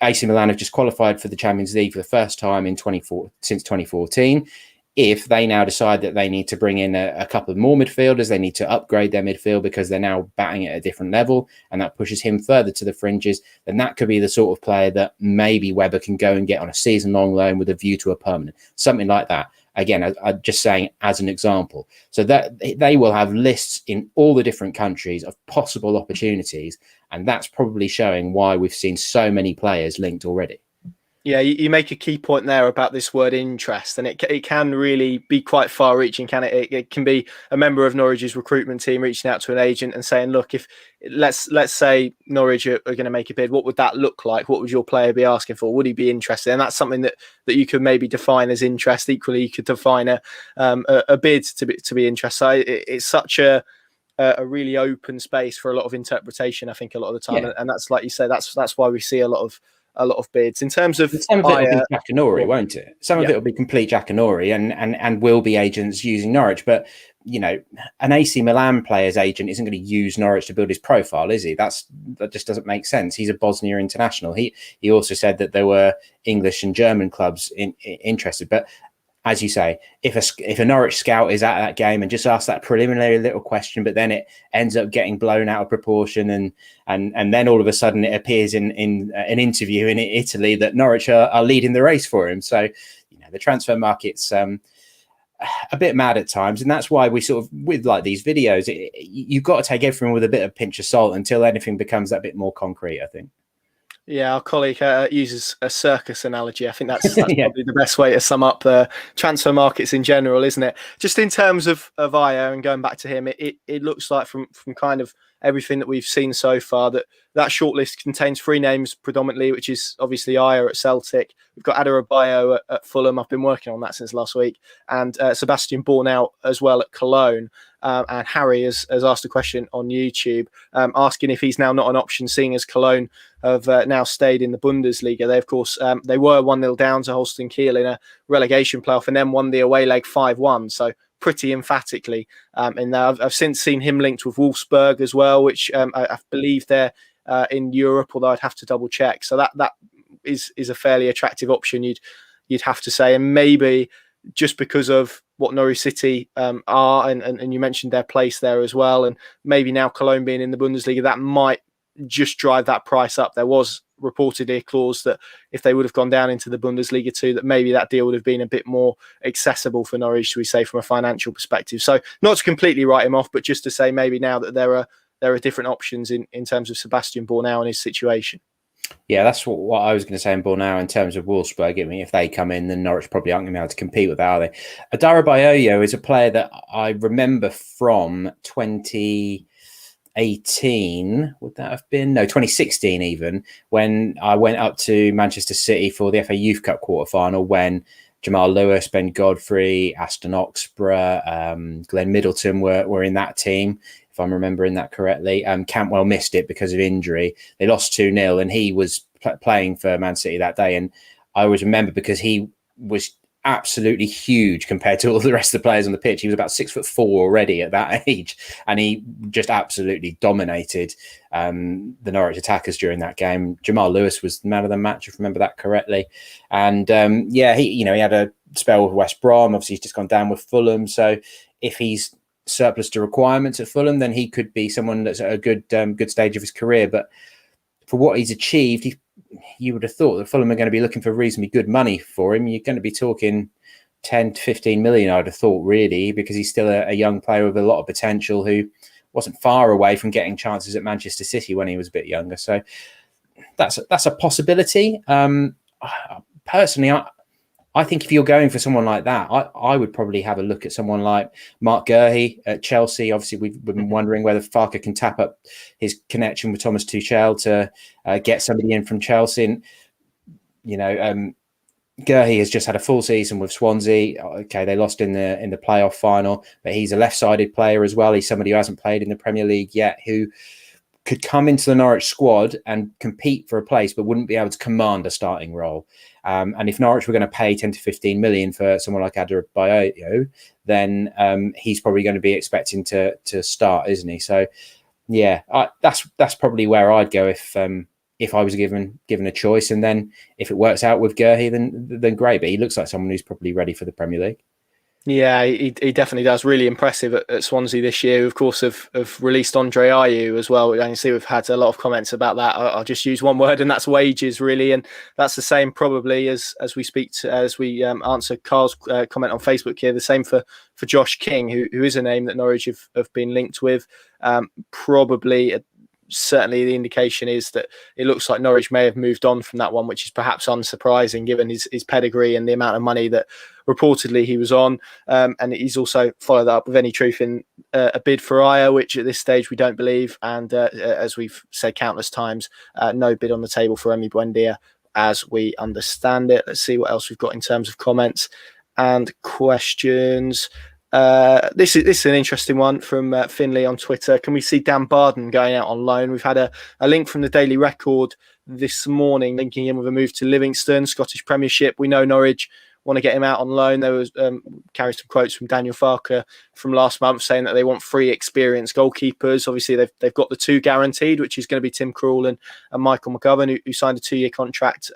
AC Milan have just qualified for the Champions League for the first time since 2014. If they now decide that they need to bring in a couple of more midfielders, they need to upgrade their midfield because they're now batting at a different level, and that pushes him further to the fringes, then that could be the sort of player that maybe Webber can go and get on a season-long loan with a view to a permanent, something like that. Again, I'm just saying as an example. So that they will have lists in all the different countries of possible opportunities, and that's probably showing why we've seen so many players linked already. Yeah, you make a key point there about this word interest, and it can really be quite far-reaching, can it? It can be a member of Norwich's recruitment team reaching out to an agent and saying, look, if let's say Norwich are going to make a bid, what would that look like? What would your player be asking for? Would he be interested? And that's something that you could maybe define as interest. Equally, you could define a bid to be interest. So it's such a really open space for a lot of interpretation, I think, a lot of the time. Yeah. And that's, like you say, that's why we see a lot of bids. In terms of some of it will be Jackanory, won't it? Some of it will be complete Jackanory and will be agents using Norwich. But an AC Milan player's agent isn't going to use Norwich to build his profile, is he? That just doesn't make sense. He's a Bosnia international. He also said that there were English and German clubs interested. But as you say, if a Norwich scout is at that game and just asks that preliminary little question, but then it ends up getting blown out of proportion, and then all of a sudden it appears in an interview in Italy that Norwich are leading the race for him. So, the transfer market's a bit mad at times, and that's why we sort of, with like these videos, you've got to take everything with a bit of pinch of salt until anything becomes that bit more concrete, I think. Yeah, our colleague uses a circus analogy. I think that's probably the best way to sum up the transfer markets in general, isn't it? Just in terms of Ayer and going back to him, it looks like from kind of everything that we've seen so far that shortlist contains three names predominantly, which is obviously Ayer at Celtic. We've got Adebayo at Fulham. I've been working on that since last week, and Sebastian Bornau as well at Cologne. And Harry has asked a question on YouTube asking if he's now not an option, seeing as Cologne have now stayed in the Bundesliga. They, of course, they were 1-0 down to Holstein Kiel in a relegation playoff and then won the away leg 5-1. So pretty emphatically in there. I've since seen him linked with Wolfsburg as well, which I believe they're in Europe, although I'd have to double check. So that is a fairly attractive option, you'd have to say. And maybe just because of what Norwich City are, and you mentioned their place there as well, and maybe now Cologne being in the Bundesliga, that might just drive that price up. There was reportedly a clause that if they would have gone down into the Bundesliga too, that maybe that deal would have been a bit more accessible for Norwich, should we say, from a financial perspective. So not to completely write him off, but just to say maybe now that there are different options in terms of Sebastian Bornau and his situation. Yeah, that's what I was going to say in Bornau in terms of Wolfsburg. I mean, if they come in, then Norwich probably aren't going to be able to compete with that, are they? Adebayo is a player that I remember from 2018. Would that have been? No, 2016 even, when I went up to Manchester City for the FA Youth Cup quarter-final when Jamal Lewis, Ben Godfrey, Aston Oxborough, Glenn Middleton were in that team, if I'm remembering that correctly. Cantwell missed it because of injury. They lost 2-0, and he was playing for Man City that day. And I always remember because he was absolutely huge compared to all the rest of the players on the pitch. He was about 6'4" already at that age, and he just absolutely dominated the Norwich attackers during that game. Jamal Lewis was the man of the match, if I remember that correctly. And he had a spell with West Brom. Obviously, he's just gone down with Fulham. So if he's surplus to requirements at Fulham, then he could be someone that's at a good stage of his career. But for what he's achieved, you would have thought that Fulham are going to be looking for reasonably good money for him. You're going to be talking 10 to 15 million, I'd have thought, really, because he's still a young player with a lot of potential who wasn't far away from getting chances at Manchester City when he was a bit younger. So that's a possibility. Personally, I think if you're going for someone like that, I would probably have a look at someone like Mark Gurhey at Chelsea. Obviously, we've been wondering whether Farke can tap up his connection with Thomas Tuchel to get somebody in from Chelsea. And, Gurhey has just had a full season with Swansea. Okay, they lost in the playoff final, but he's a left-sided player as well. He's somebody who hasn't played in the Premier League yet, who could come into the Norwich squad and compete for a place, but wouldn't be able to command a starting role. And if Norwich were going to pay 10 to 15 million for someone like Adebayo, then he's probably going to be expecting to start, isn't he? So, yeah, that's probably where I'd go if I was given a choice. And then if it works out with Gurhey, then great. But he looks like someone who's probably ready for the Premier League. Yeah, he definitely does. Really impressive at Swansea this year. Of course, have released Andre Ayew as well. I can see we've had a lot of comments about that. I'll just use one word, and that's wages, really. And that's the same probably as we answer Carl's comment on Facebook here. The same for Josh King, who is a name that Norwich have been linked with. Certainly the indication is that it looks like Norwich may have moved on from that one, which is perhaps unsurprising given his pedigree and the amount of money that reportedly he was on. And he's also followed that up with any truth in a bid for Aya, which at this stage we don't believe. And as we've said countless times, no bid on the table for Emiliano Buendía as we understand it. Let's see what else we've got in terms of comments and questions. This is an interesting one from Finley on Twitter. Can we see Dan Barden going out on loan? We've had a link from the Daily Record this morning linking him with a move to Livingston, Scottish Premiership. We know Norwich want to get him out on loan. There was carried some quotes from Daniel Farke from last month saying that they want 3 experienced goalkeepers. Obviously, they've got the 2 guaranteed, which is going to be Tim Krul and Michael McGovern, who signed a 2-year contract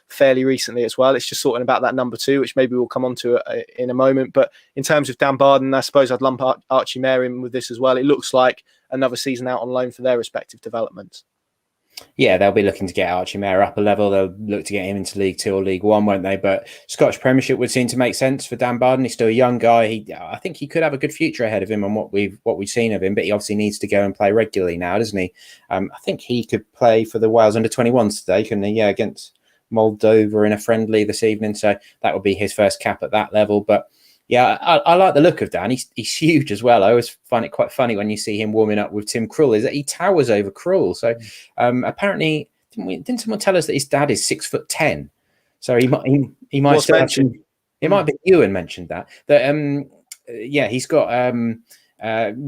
fairly recently as well. It's just sorting about that number 2, which maybe we'll come on to in a moment. But in terms of Dan Barden, I suppose I'd lump Archie Mayer in with this as well. It looks like another season out on loan for their respective developments. Yeah, they'll be looking to get Archie Mayer up a level. They'll look to get him into League 2 or League 1, won't they? But Scottish Premiership would seem to make sense for Dan Barden. He's still a young guy. I think he could have a good future ahead of him on what we've seen of him. But he obviously needs to go and play regularly now, doesn't he? I think he could play for the Wales under-21s today, couldn't he? Yeah, against Moldova in a friendly this evening. So that would be his first cap at that level. But yeah, I like the look of Dan. He's huge as well. I always find it quite funny when you see him warming up with Tim Krul, is that he towers over Krul. So apparently, didn't someone tell us that his dad is 6'10"? So he might still have some, it might be Ewan mentioned that he's got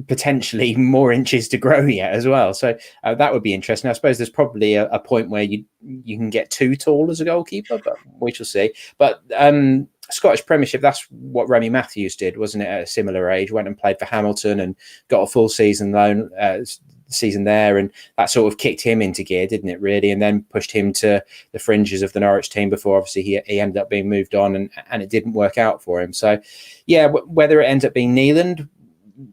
potentially more inches to grow yet as well. So that would be interesting. I suppose there's probably a point where you can get too tall as a goalkeeper, but we shall see. But Scottish Premiership, that's what Remy Matthews did, wasn't it? At a similar age, went and played for Hamilton and got a full season loan season there, and that sort of kicked him into gear, didn't it? Really, and then pushed him to the fringes of the Norwich team before obviously he ended up being moved on, and it didn't work out for him. So, yeah, whether it ends up being Neeland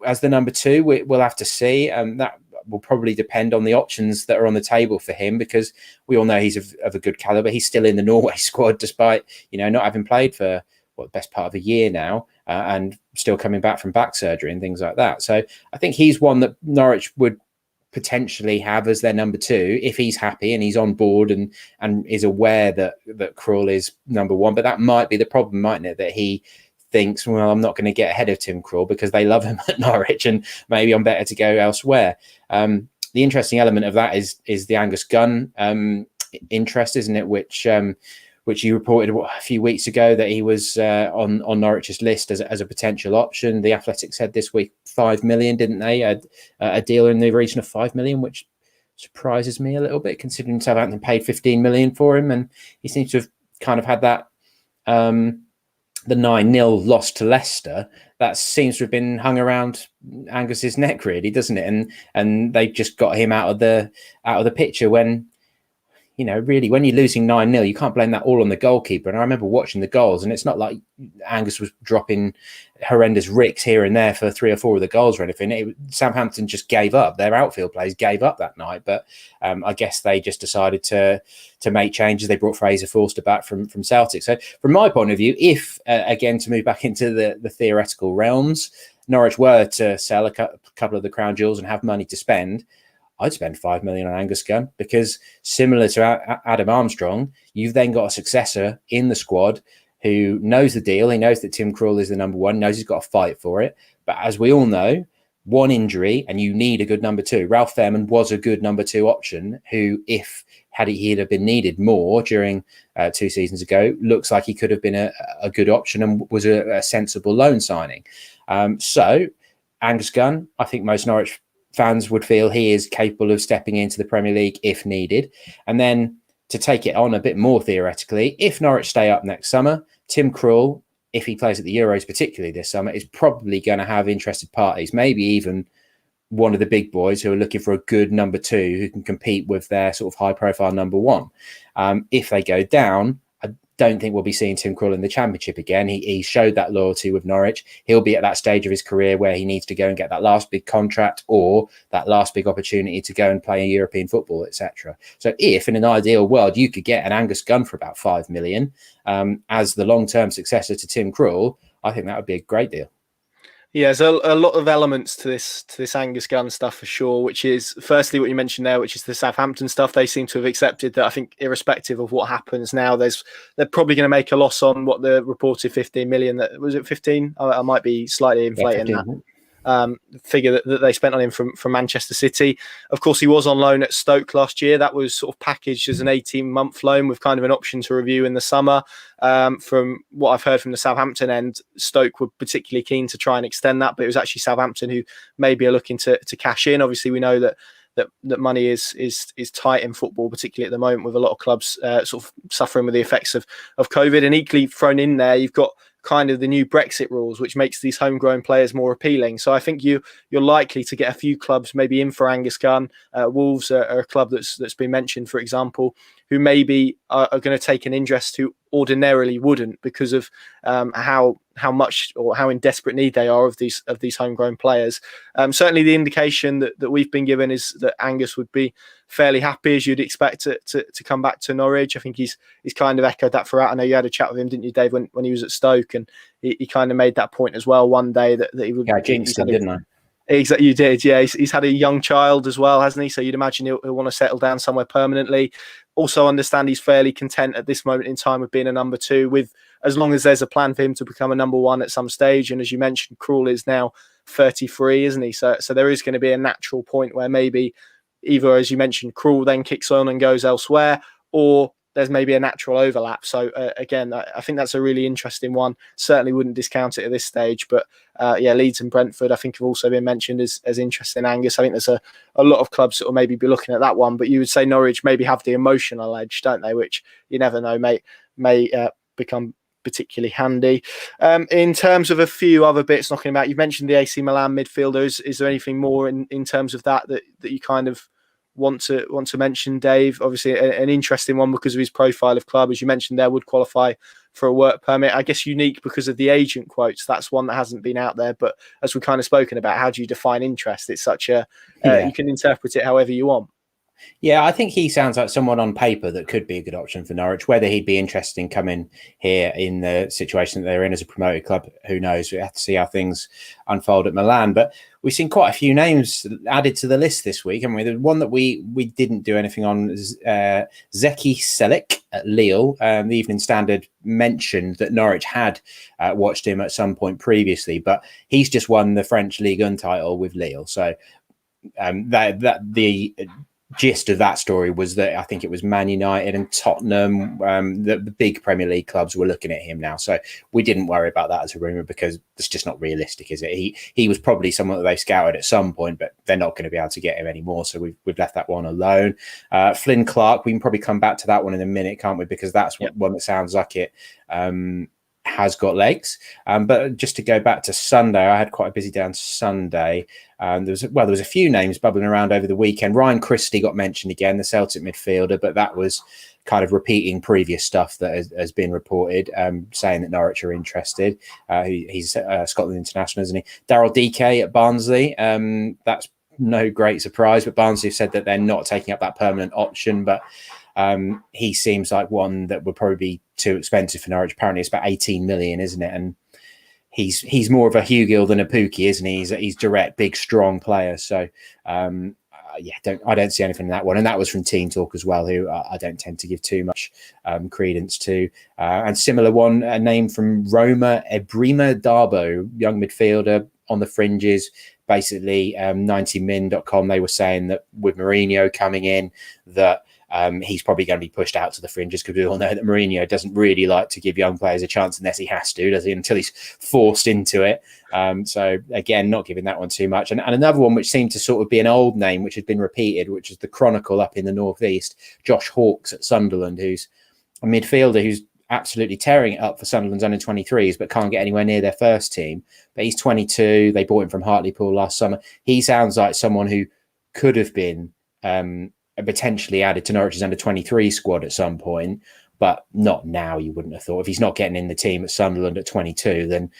as the number 2, we'll have to see. That will probably depend on the options that are on the table for him, because we all know he's of a good caliber. He's still in the Norway squad despite not having played for the best part of a year now, and still coming back from back surgery and things like that. So I think he's one that Norwich would potentially have as their number 2 if he's happy and he's on board and is aware that Krul is number 1. But that might be the problem, mightn't it? That he thinks, well, I'm not going to get ahead of Tim Krul because they love him at Norwich, and maybe I'm better to go elsewhere. The interesting element of that is the Angus Gunn interest, isn't it? Which which you reported a few weeks ago that he was on Norwich's list as a potential option. The Athletic said this week 5 million, didn't they? A deal in the region of 5 million, which surprises me a little bit, considering Southampton paid 15 million for him, and he seems to have kind of had that the 9-0 loss to Leicester that seems to have been hung around Angus's neck, really, doesn't it? And they just got him out of the picture when, you know, really, when you're losing 9-0, you can't blame that all on the goalkeeper. And I remember watching the goals, and it's not like Angus was dropping horrendous ricks here and there for 3 or 4 of the goals or anything. Southampton just gave up. Their outfield players gave up that night. But I guess they just decided to make changes. They brought Fraser Forster back from Celtic. So from my point of view, if, again, to move back into the theoretical realms, Norwich were to sell a couple of the crown jewels and have money to spend, I'd spend 5 million on Angus Gunn, because similar to Adam Armstrong, you've then got a successor in the squad who knows the deal. He knows that Tim Krul is the number one, knows he's got to fight for it. But as we all know, one injury and you need a good number two. Ralph Fairman was a good number two option who, if he'd have been needed more during 2 seasons ago, looks like he could have been a good option and was a sensible loan signing. So Angus Gunn, I think most Norwich fans would feel he is capable of stepping into the Premier League if needed. And then to take it on a bit more theoretically, if Norwich stay up next summer, Tim Krul, if he plays at the Euros, particularly this summer, is probably going to have interested parties, maybe even one of the big boys who are looking for a good number two who can compete with their sort of high profile number one. If they go down, I don't think we'll be seeing Tim Krul in the Championship again. He showed that loyalty with Norwich. He'll be at that stage of his career where he needs to go and get that last big contract or that last big opportunity to go and play European football, etc. So if in an ideal world you could get an Angus Gunn for about 5 million as the long-term successor to Tim Krul, I think that would be a great deal. Yeah, there's a lot of elements to this Angus Gunn stuff for sure, which is firstly what you mentioned there, which is the Southampton stuff. They seem to have accepted that. I think irrespective of what happens now, they're probably going to make a loss on what the reported 15 million. That was it 15? I might be slightly inflating that. Figure that they spent on him from Manchester City. Of course, he was on loan at Stoke last year. That was sort of packaged as an 18-month loan with kind of an option to review in the summer. From what I've heard from the Southampton end, Stoke were particularly keen to try and extend that, but it was actually Southampton who maybe are looking to cash in. Obviously, we know that money is tight in football, particularly at the moment, with a lot of clubs sort of suffering with the effects of COVID. And equally thrown in there, you've got kind of the new Brexit rules, which makes these homegrown players more appealing. So I think you're likely to get a few clubs maybe in for Angus Gunn. Wolves are a club that's been mentioned, for example, who maybe are going to take an interest who ordinarily wouldn't, because of how much or how in desperate need they are of these homegrown players. Certainly the indication that we've been given is that Angus would be fairly happy, as you'd expect, to come back to Norwich. I think he's kind of echoed that throughout. I know you had a chat with him, didn't you, Dave, when he was at Stoke, and he kind of made that point as well one day that he would. Yeah, I jinxed him, didn't I? Exactly, you did. Yeah, he's had a young child as well, hasn't he? So you'd imagine he'll want to settle down somewhere permanently. Also understand he's fairly content at this moment in time with being a number two, with as long as there's a plan for him to become a number one at some stage. And as you mentioned, Krul is now 33, isn't he? So there is going to be a natural point where maybe either, as you mentioned, Krul then kicks on and goes elsewhere, or there's maybe a natural overlap. So again, I think that's a really interesting one. Certainly wouldn't discount it at this stage, but Leeds and Brentford I think have also been mentioned as interesting. Angus, I think there's a lot of clubs that will maybe be looking at that one, but you would say Norwich maybe have the emotional edge, don't they? Which you never know may become particularly handy. In terms of a few other bits knocking about, you've mentioned the AC Milan midfielders. Is there anything more in terms of that you kind of want to mention, Dave? Obviously an interesting one because of his profile of club, as you mentioned there, would qualify for a work permit. I guess unique because of the agent quotes. That's one that hasn't been out there, but as we've kind of spoken about, how do you define interest? It's such a you can interpret it however you want. Yeah, I think he sounds like someone on paper that could be a good option for Norwich. Whether he'd be interested in coming here in the situation that they're in as a promoted club, who knows? We have to see how things unfold at Milan. But we've seen quite a few names added to the list this week, haven't we? The one that we didn't do anything on is Zeki Selik at Lille. The Evening Standard mentioned that Norwich had watched him at some point previously, but he's just won the French Ligue 1 title with Lille. So the gist of that story was that I think it was Man United and Tottenham, the big Premier League clubs were looking at him now. So we didn't worry about that as a rumour because it's just not realistic, is it? He was probably someone that they scouted at some point, but they're not going to be able to get him anymore. So we've left that one alone. Flynn Clark, we can probably come back to that one in a minute, can't we? Because that's one that sounds like it has got legs. But just to go back to Sunday, I had quite a busy day on Sunday. There was a few names bubbling around over the weekend. Ryan Christie got mentioned again, the Celtic midfielder, but that was kind of repeating previous stuff that has been reported, saying that Norwich are interested. He's Scotland international, isn't he? Daryl DK at Barnsley. That's no great surprise, but Barnsley have said that they're not taking up that permanent option, but he seems like one that would probably be too expensive for Norwich. Apparently it's about 18 million, isn't it? And he's more of a Hugill than a Pookie, isn't he? He's direct, big, strong player. So I don't see anything in that one. And that was from Team Talk as well, who I don't tend to give too much credence to. And similar one, a name from Roma, Ebrima Darbo, young midfielder on the fringes. Basically, 90min.com, they were saying that with Mourinho coming in, that he's probably going to be pushed out to the fringes, because we all know that Mourinho doesn't really like to give young players a chance unless he has to, does he? Until he's forced into it. So again, not giving that one too much. And another one which seemed to sort of be an old name, which had been repeated, which is the Chronicle up in the northeast, Josh Hawkes at Sunderland, who's a midfielder who's absolutely tearing it up for Sunderland's under 23s, but can't get anywhere near their first team. But he's 22. They bought him from Hartlepool last summer. He sounds like someone who could have been potentially added to Norwich's under 23 squad at some point, but not now. You wouldn't have thought. If he's not getting in the team at Sunderland at 22, then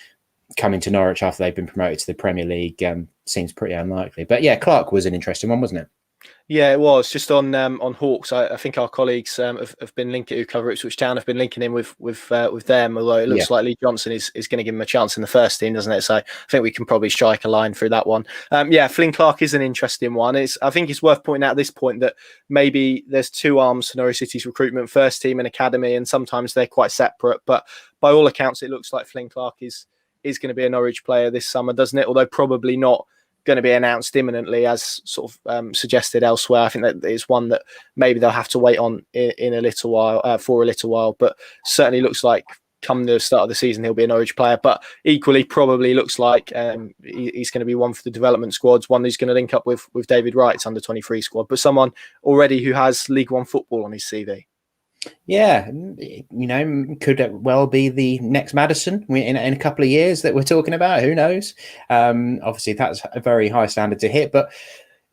coming to Norwich after they've been promoted to the Premier League seems pretty unlikely. But yeah, Clark was an interesting one, wasn't it? Yeah, it was. Just on Hawks, I think our colleagues have been linking, who cover Ipswich Town, have been linking him with them, although it looks like Lee Johnson is going to give him a chance in the first team, doesn't it? So I think we can probably strike a line through that one. Flynn Clark is an interesting one. I think it's worth pointing out at this point that maybe there's two arms to Norwich City's recruitment, first team and academy, and sometimes they're quite separate. But by all accounts, it looks like Flynn Clark is going to be a Norwich player this summer, doesn't it? Although probably not going to be announced imminently, as sort of suggested elsewhere. I think that is one that maybe they'll have to wait on in a little while, for a little while, but certainly looks like come the start of the season he'll be a Norwich player. But equally probably looks like he's going to be one for the development squads, one who's going to link up with David Wright's under 23 squad, but someone already who has League One football on his CV. Yeah, could well be the next Maddison in a couple of years that we're talking about. Who knows? Obviously, that's a very high standard to hit. But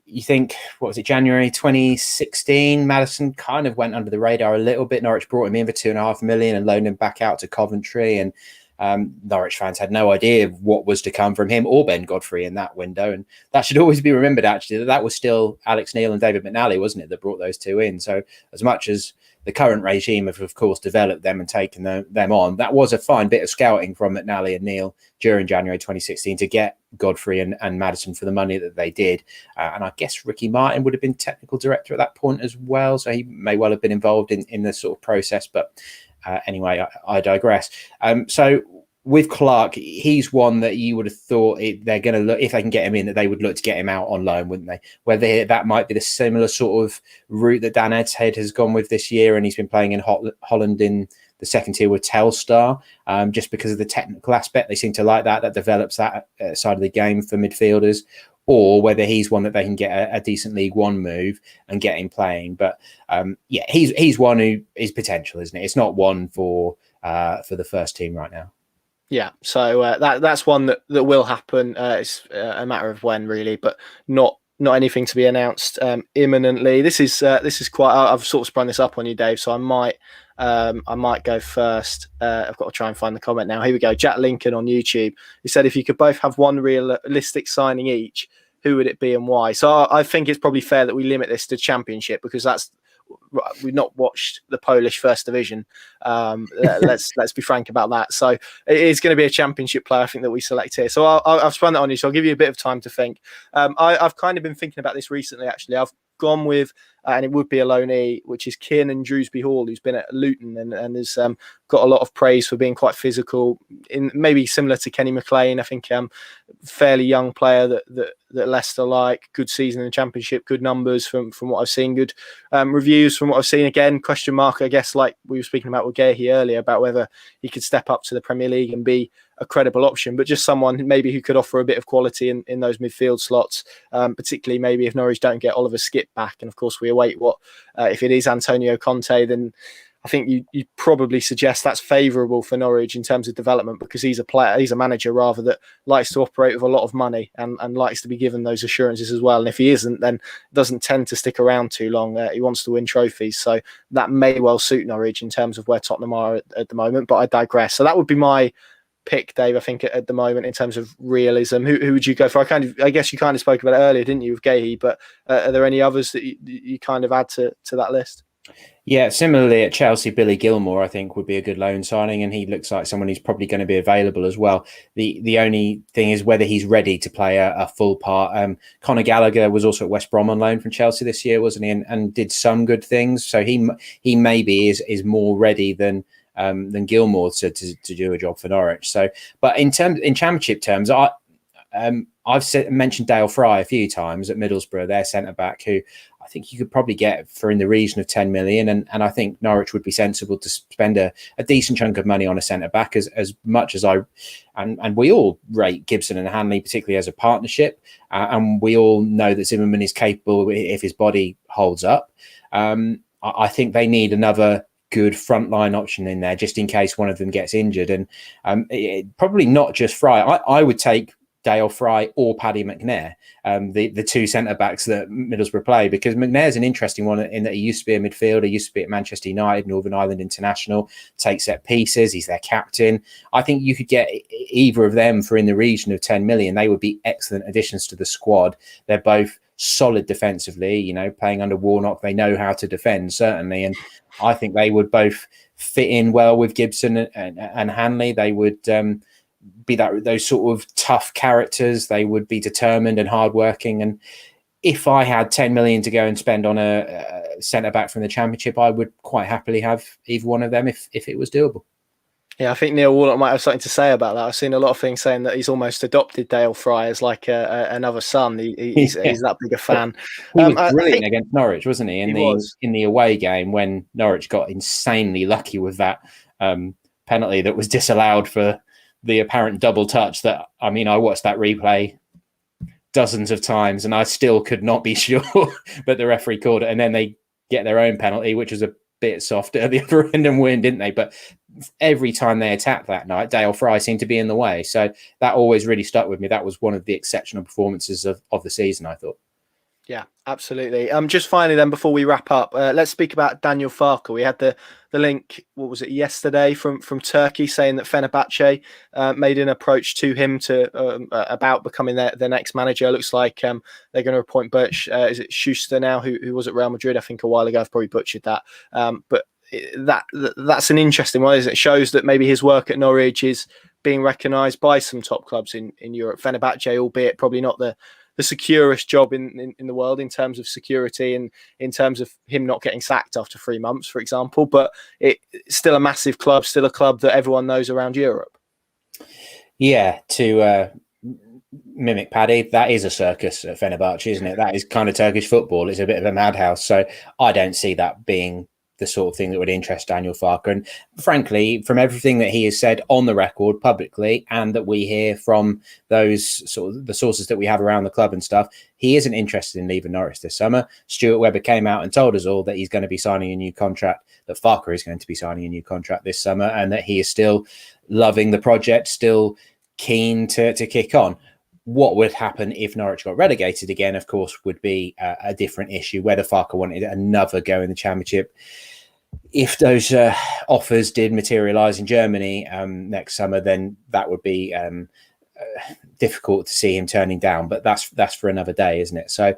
you think, what was it, January 2016? Maddison kind of went under the radar a little bit. Norwich brought him in for $2.5 million and loaned him back out to Coventry. And Norwich fans had no idea what was to come from him or Ben Godfrey in that window. And that should always be remembered, actually, that was still Alex Neil and David McNally, wasn't it, that brought those two in. So as much as the current regime have, of course, developed them and taken them on, that was a fine bit of scouting from McNally and Neil during January 2016 to get Godfrey and Maddison for the money that they did. And I guess Ricky Martin would have been technical director at that point as well. So he may well have been involved in the sort of process. But anyway, I digress. So with Clark, he's one that you would have thought they're going to look, if they can get him in, that they would look to get him out on loan, wouldn't they? Whether that might be the similar sort of route that Dan Edshead has gone with this year, and he's been playing in Holland in the second tier with Telstar, just because of the technical aspect. They seem to like that develops that side of the game for midfielders, or whether he's one that they can get a decent League One move and get him playing. But he's one who is potential, isn't it? It's not one for the first team right now. Yeah, so that's one that will happen. It's a matter of when, really, but not anything to be announced imminently. This is quite. I've sort of sprung this up on you, Dave. So I might go first. I've got to try and find the comment now. Here we go. Jack Lincoln on YouTube. He said, if you could both have one realistic signing each, who would it be and why? So I think it's probably fair that we limit this to Championship, because we've not watched the Polish First Division. Let's be frank about that. So it is going to be a Championship player, I think, that we select here. So I've spun that on you. So I'll give you a bit of time to think. I've kind of been thinking about this recently, actually. I've gone with and it would be a loanee, which is Kiernan Drewsby Hall, who's been at Luton and has got a lot of praise for being quite physical, in maybe similar to Kenny McLean. I think fairly young player that Leicester like. Good season in the Championship, good numbers from what I've seen, good reviews from what I've seen. Again, question mark, I guess, like we were speaking about with Gehi earlier, about whether he could step up to the Premier League and be a credible option, but just someone maybe who could offer a bit of quality in those midfield slots, particularly maybe if Norwich don't get Oliver Skipp back. And of course, we await what if it is Antonio Conte, then I think you probably suggest that's favourable for Norwich in terms of development, because he's a manager rather that likes to operate with a lot of money and likes to be given those assurances as well. And if he isn't, then doesn't tend to stick around too long. He wants to win trophies, so that may well suit Norwich in terms of where Tottenham are at the moment. But I digress. So that would be my pick, Dave. I think at the moment in terms of realism, who would you go for? I guess you kind of spoke about it earlier, didn't you, with Gehi? But are there any others that you kind of add to that list? Yeah, similarly at Chelsea, Billy Gilmore, I think, would be a good loan signing, and he looks like someone who's probably going to be available as well. The only thing is whether he's ready to play a full part. Conor Gallagher was also at West Brom on loan from Chelsea this year, wasn't he? And did some good things. So he maybe is more ready than Gilmore to do a job for Norwich. So, but in Championship terms, I've mentioned Dale Fry a few times at Middlesbrough, their centre back, who I think you could probably get for in the region of 10 million. And I think Norwich would be sensible to spend a decent chunk of money on a centre back, as much as and we all rate Gibson and Hanley, particularly as a partnership. And we all know that Zimmerman is capable if his body holds up. I think they need another good frontline option in there, just in case one of them gets injured. And probably not just Fry. I would take Dale Fry or Paddy McNair, the two centre-backs that Middlesbrough play, because McNair's an interesting one in that he used to be a midfielder, used to be at Manchester United, Northern Ireland International, takes set pieces, he's their captain. I think you could get either of them for in the region of 10 million. They would be excellent additions to the squad. They're both solid defensively, playing under Warnock. They know how to defend, certainly. And I think they would both fit in well with Gibson and Hanley. They would be those sort of tough characters. They would be determined and hardworking. And if I had 10 million to go and spend on a centre back from the Championship, I would quite happily have either one of them if it was doable. Yeah, I think Neil Warnock might have something to say about that. I've seen a lot of things saying that he's almost adopted Dale Fry as like another son. He's that big a fan. He was brilliant against Norwich, wasn't he? In the away game when Norwich got insanely lucky with that penalty that was disallowed for the apparent double touch. That, I mean, I watched that replay dozens of times and I still could not be sure, but the referee called it, and then they get their own penalty, which was a bit soft at the other end and win, didn't they? But every time they attacked that night, Dale Fry seemed to be in the way. So that always really stuck with me. That was one of the exceptional performances of the season, I thought. Yeah, absolutely. Just finally then, before we wrap up, let's speak about Daniel Farke. We had the link, what was it, yesterday from Turkey, saying that Fenerbahce made an approach to him about becoming their next manager. It looks like they're going to appoint is it Schuster now, who was at Real Madrid, I think, a while ago. I've probably butchered that. But that's an interesting one, isn't it? It shows that maybe his work at Norwich is being recognised by some top clubs in Europe. Fenerbahce, albeit probably not the securest job in the world in terms of security and in terms of him not getting sacked after 3 months, for example. But it's still a massive club, still a club that everyone knows around Europe. Yeah, to mimic Paddy, that is a circus at Fenerbahce, isn't it? That is kind of Turkish football. It's a bit of a madhouse. So I don't see that being the sort of thing that would interest Daniel Farke. And frankly, from everything that he has said on the record publicly, and that we hear from those sort of the sources that we have around the club and stuff, he isn't interested in leaving Norwich this summer. Stuart Webber came out and told us all that he's going to be signing a new contract, that Farke is going to be signing a new contract this summer, and that he is still loving the project, still keen to kick on. What would happen if Norwich got relegated again, of course, would be a different issue. Whether Farke wanted another go in the Championship, if those offers did materialise in Germany next summer, then that would be difficult to see him turning down. But that's for another day, isn't it? So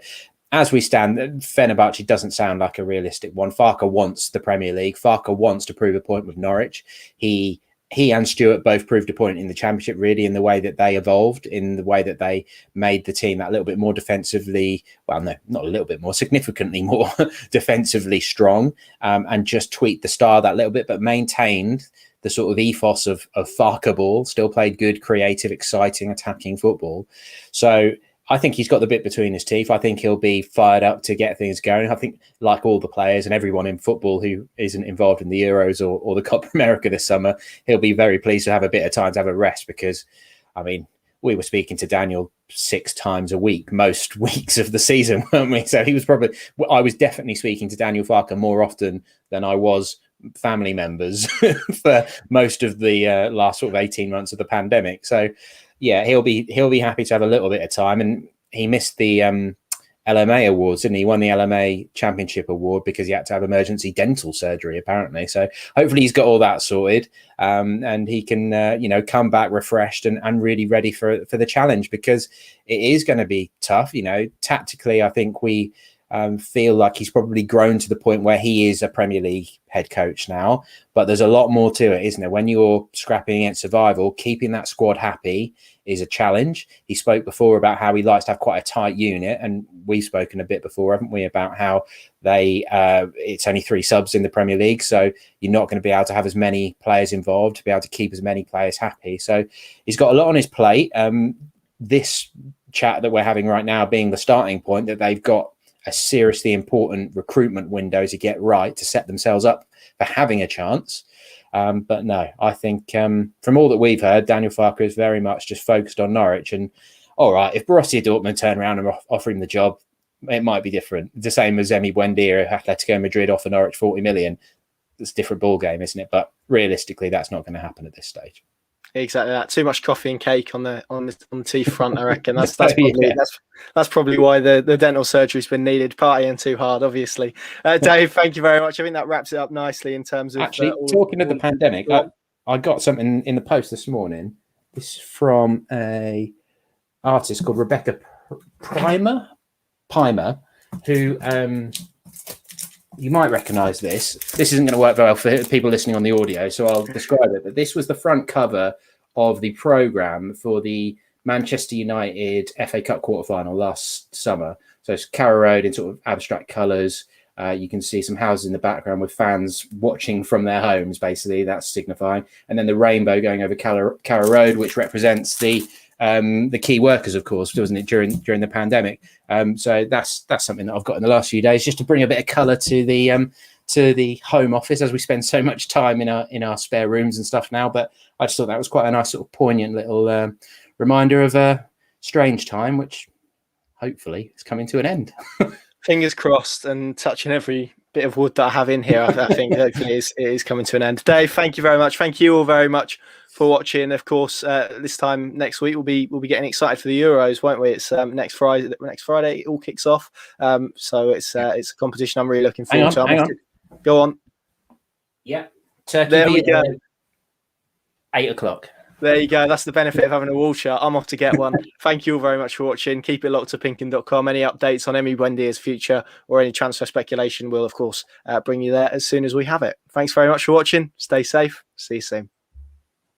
as we stand, Fenerbahce doesn't sound like a realistic one. Farke wants the Premier League. Farke wants to prove a point with Norwich. He he and Stuart both proved a point in the Championship, really, in the way that they evolved, in the way that they made the team that little bit more defensively, well, no, not a little bit more, significantly more defensively strong, and just tweaked the style that little bit, but maintained the sort of ethos of Farker ball, still played good, creative, exciting, attacking football. So I think he's got the bit between his teeth. I think he'll be fired up to get things going. I think, like all the players and everyone in football who isn't involved in the Euros or the Copa America this summer, he'll be very pleased to have a bit of time to have a rest, because, I mean, we were speaking to Daniel 6 times a week, most weeks of the season, weren't we? So I was definitely speaking to Daniel Farker more often than I was family members for most of the last sort of 18 months of the pandemic. So, yeah, he'll be happy to have a little bit of time. And he missed the LMA awards, didn't he? He won the LMA Championship award because he had to have emergency dental surgery, apparently. So hopefully he's got all that sorted, and he can come back refreshed and really ready for the challenge, because it is going to be tough. Tactically, I think we feel like he's probably grown to the point where he is a Premier League head coach now, but there's a lot more to it, isn't there? When you're scrapping against survival, keeping that squad happy is a challenge. He spoke before about how he likes to have quite a tight unit, and we've spoken a bit before, haven't we, about how it's only 3 subs in the Premier League, so you're not going to be able to have as many players involved to be able to keep as many players happy. So he's got a lot on his plate. This chat that we're having right now being the starting point, that they've got a seriously important recruitment window to get right, to set themselves up for having a chance. But no, I think from all that we've heard, Daniel Farker is very much just focused on Norwich. And all right, if Borussia Dortmund turn around and offer him the job, it might be different. The same as Emiliano Buendía, Atletico Madrid offer Norwich 40 million. It's a different ball game, isn't it? But realistically, that's not going to happen at this stage. Exactly that. Too much coffee and cake on the teeth front, I reckon. That's probably that's probably why the dental surgery's been needed. Partying too hard, obviously. Dave, thank you very much. I think that wraps it up nicely in terms of actually talking of the pandemic. I got something in the post this morning. This is from a artist called Rebecca Pimer, who you might recognise this. This isn't going to work very well for people listening on the audio, so I'll describe it. But this was the front cover of the programme for the Manchester United FA Cup quarter-final last summer. So it's Carrow Road in sort of abstract colours. You can see some houses in the background with fans watching from their homes, basically. That's signifying. And then the rainbow going over Carrow Road, which represents the key workers, of course, wasn't it, during the pandemic. So that's something that I've got in the last few days, just to bring a bit of colour to the home office, as we spend so much time in our spare rooms and stuff now. But I just thought that was quite a nice sort of poignant little reminder of a strange time, which hopefully is coming to an end. Fingers crossed, and touching every bit of wood that I have in here, I think hopefully it is coming to an end. Dave, thank you very much. Thank you all very much for watching. Of course, this time next week we'll be getting excited for the Euros, won't we? It's next Friday. Next Friday it all kicks off. So it's a competition I'm really looking forward to. Hang on. Go on. Yeah, Turkey. There we go. 8 o'clock. There you go. That's the benefit of having a wall chart. I'm off to get one. Thank you all very much for watching. Keep it locked to pinkin.com. Any updates on Emiliano Buendia's future or any transfer speculation, we'll, of course, bring you there as soon as we have it. Thanks very much for watching. Stay safe. See you soon.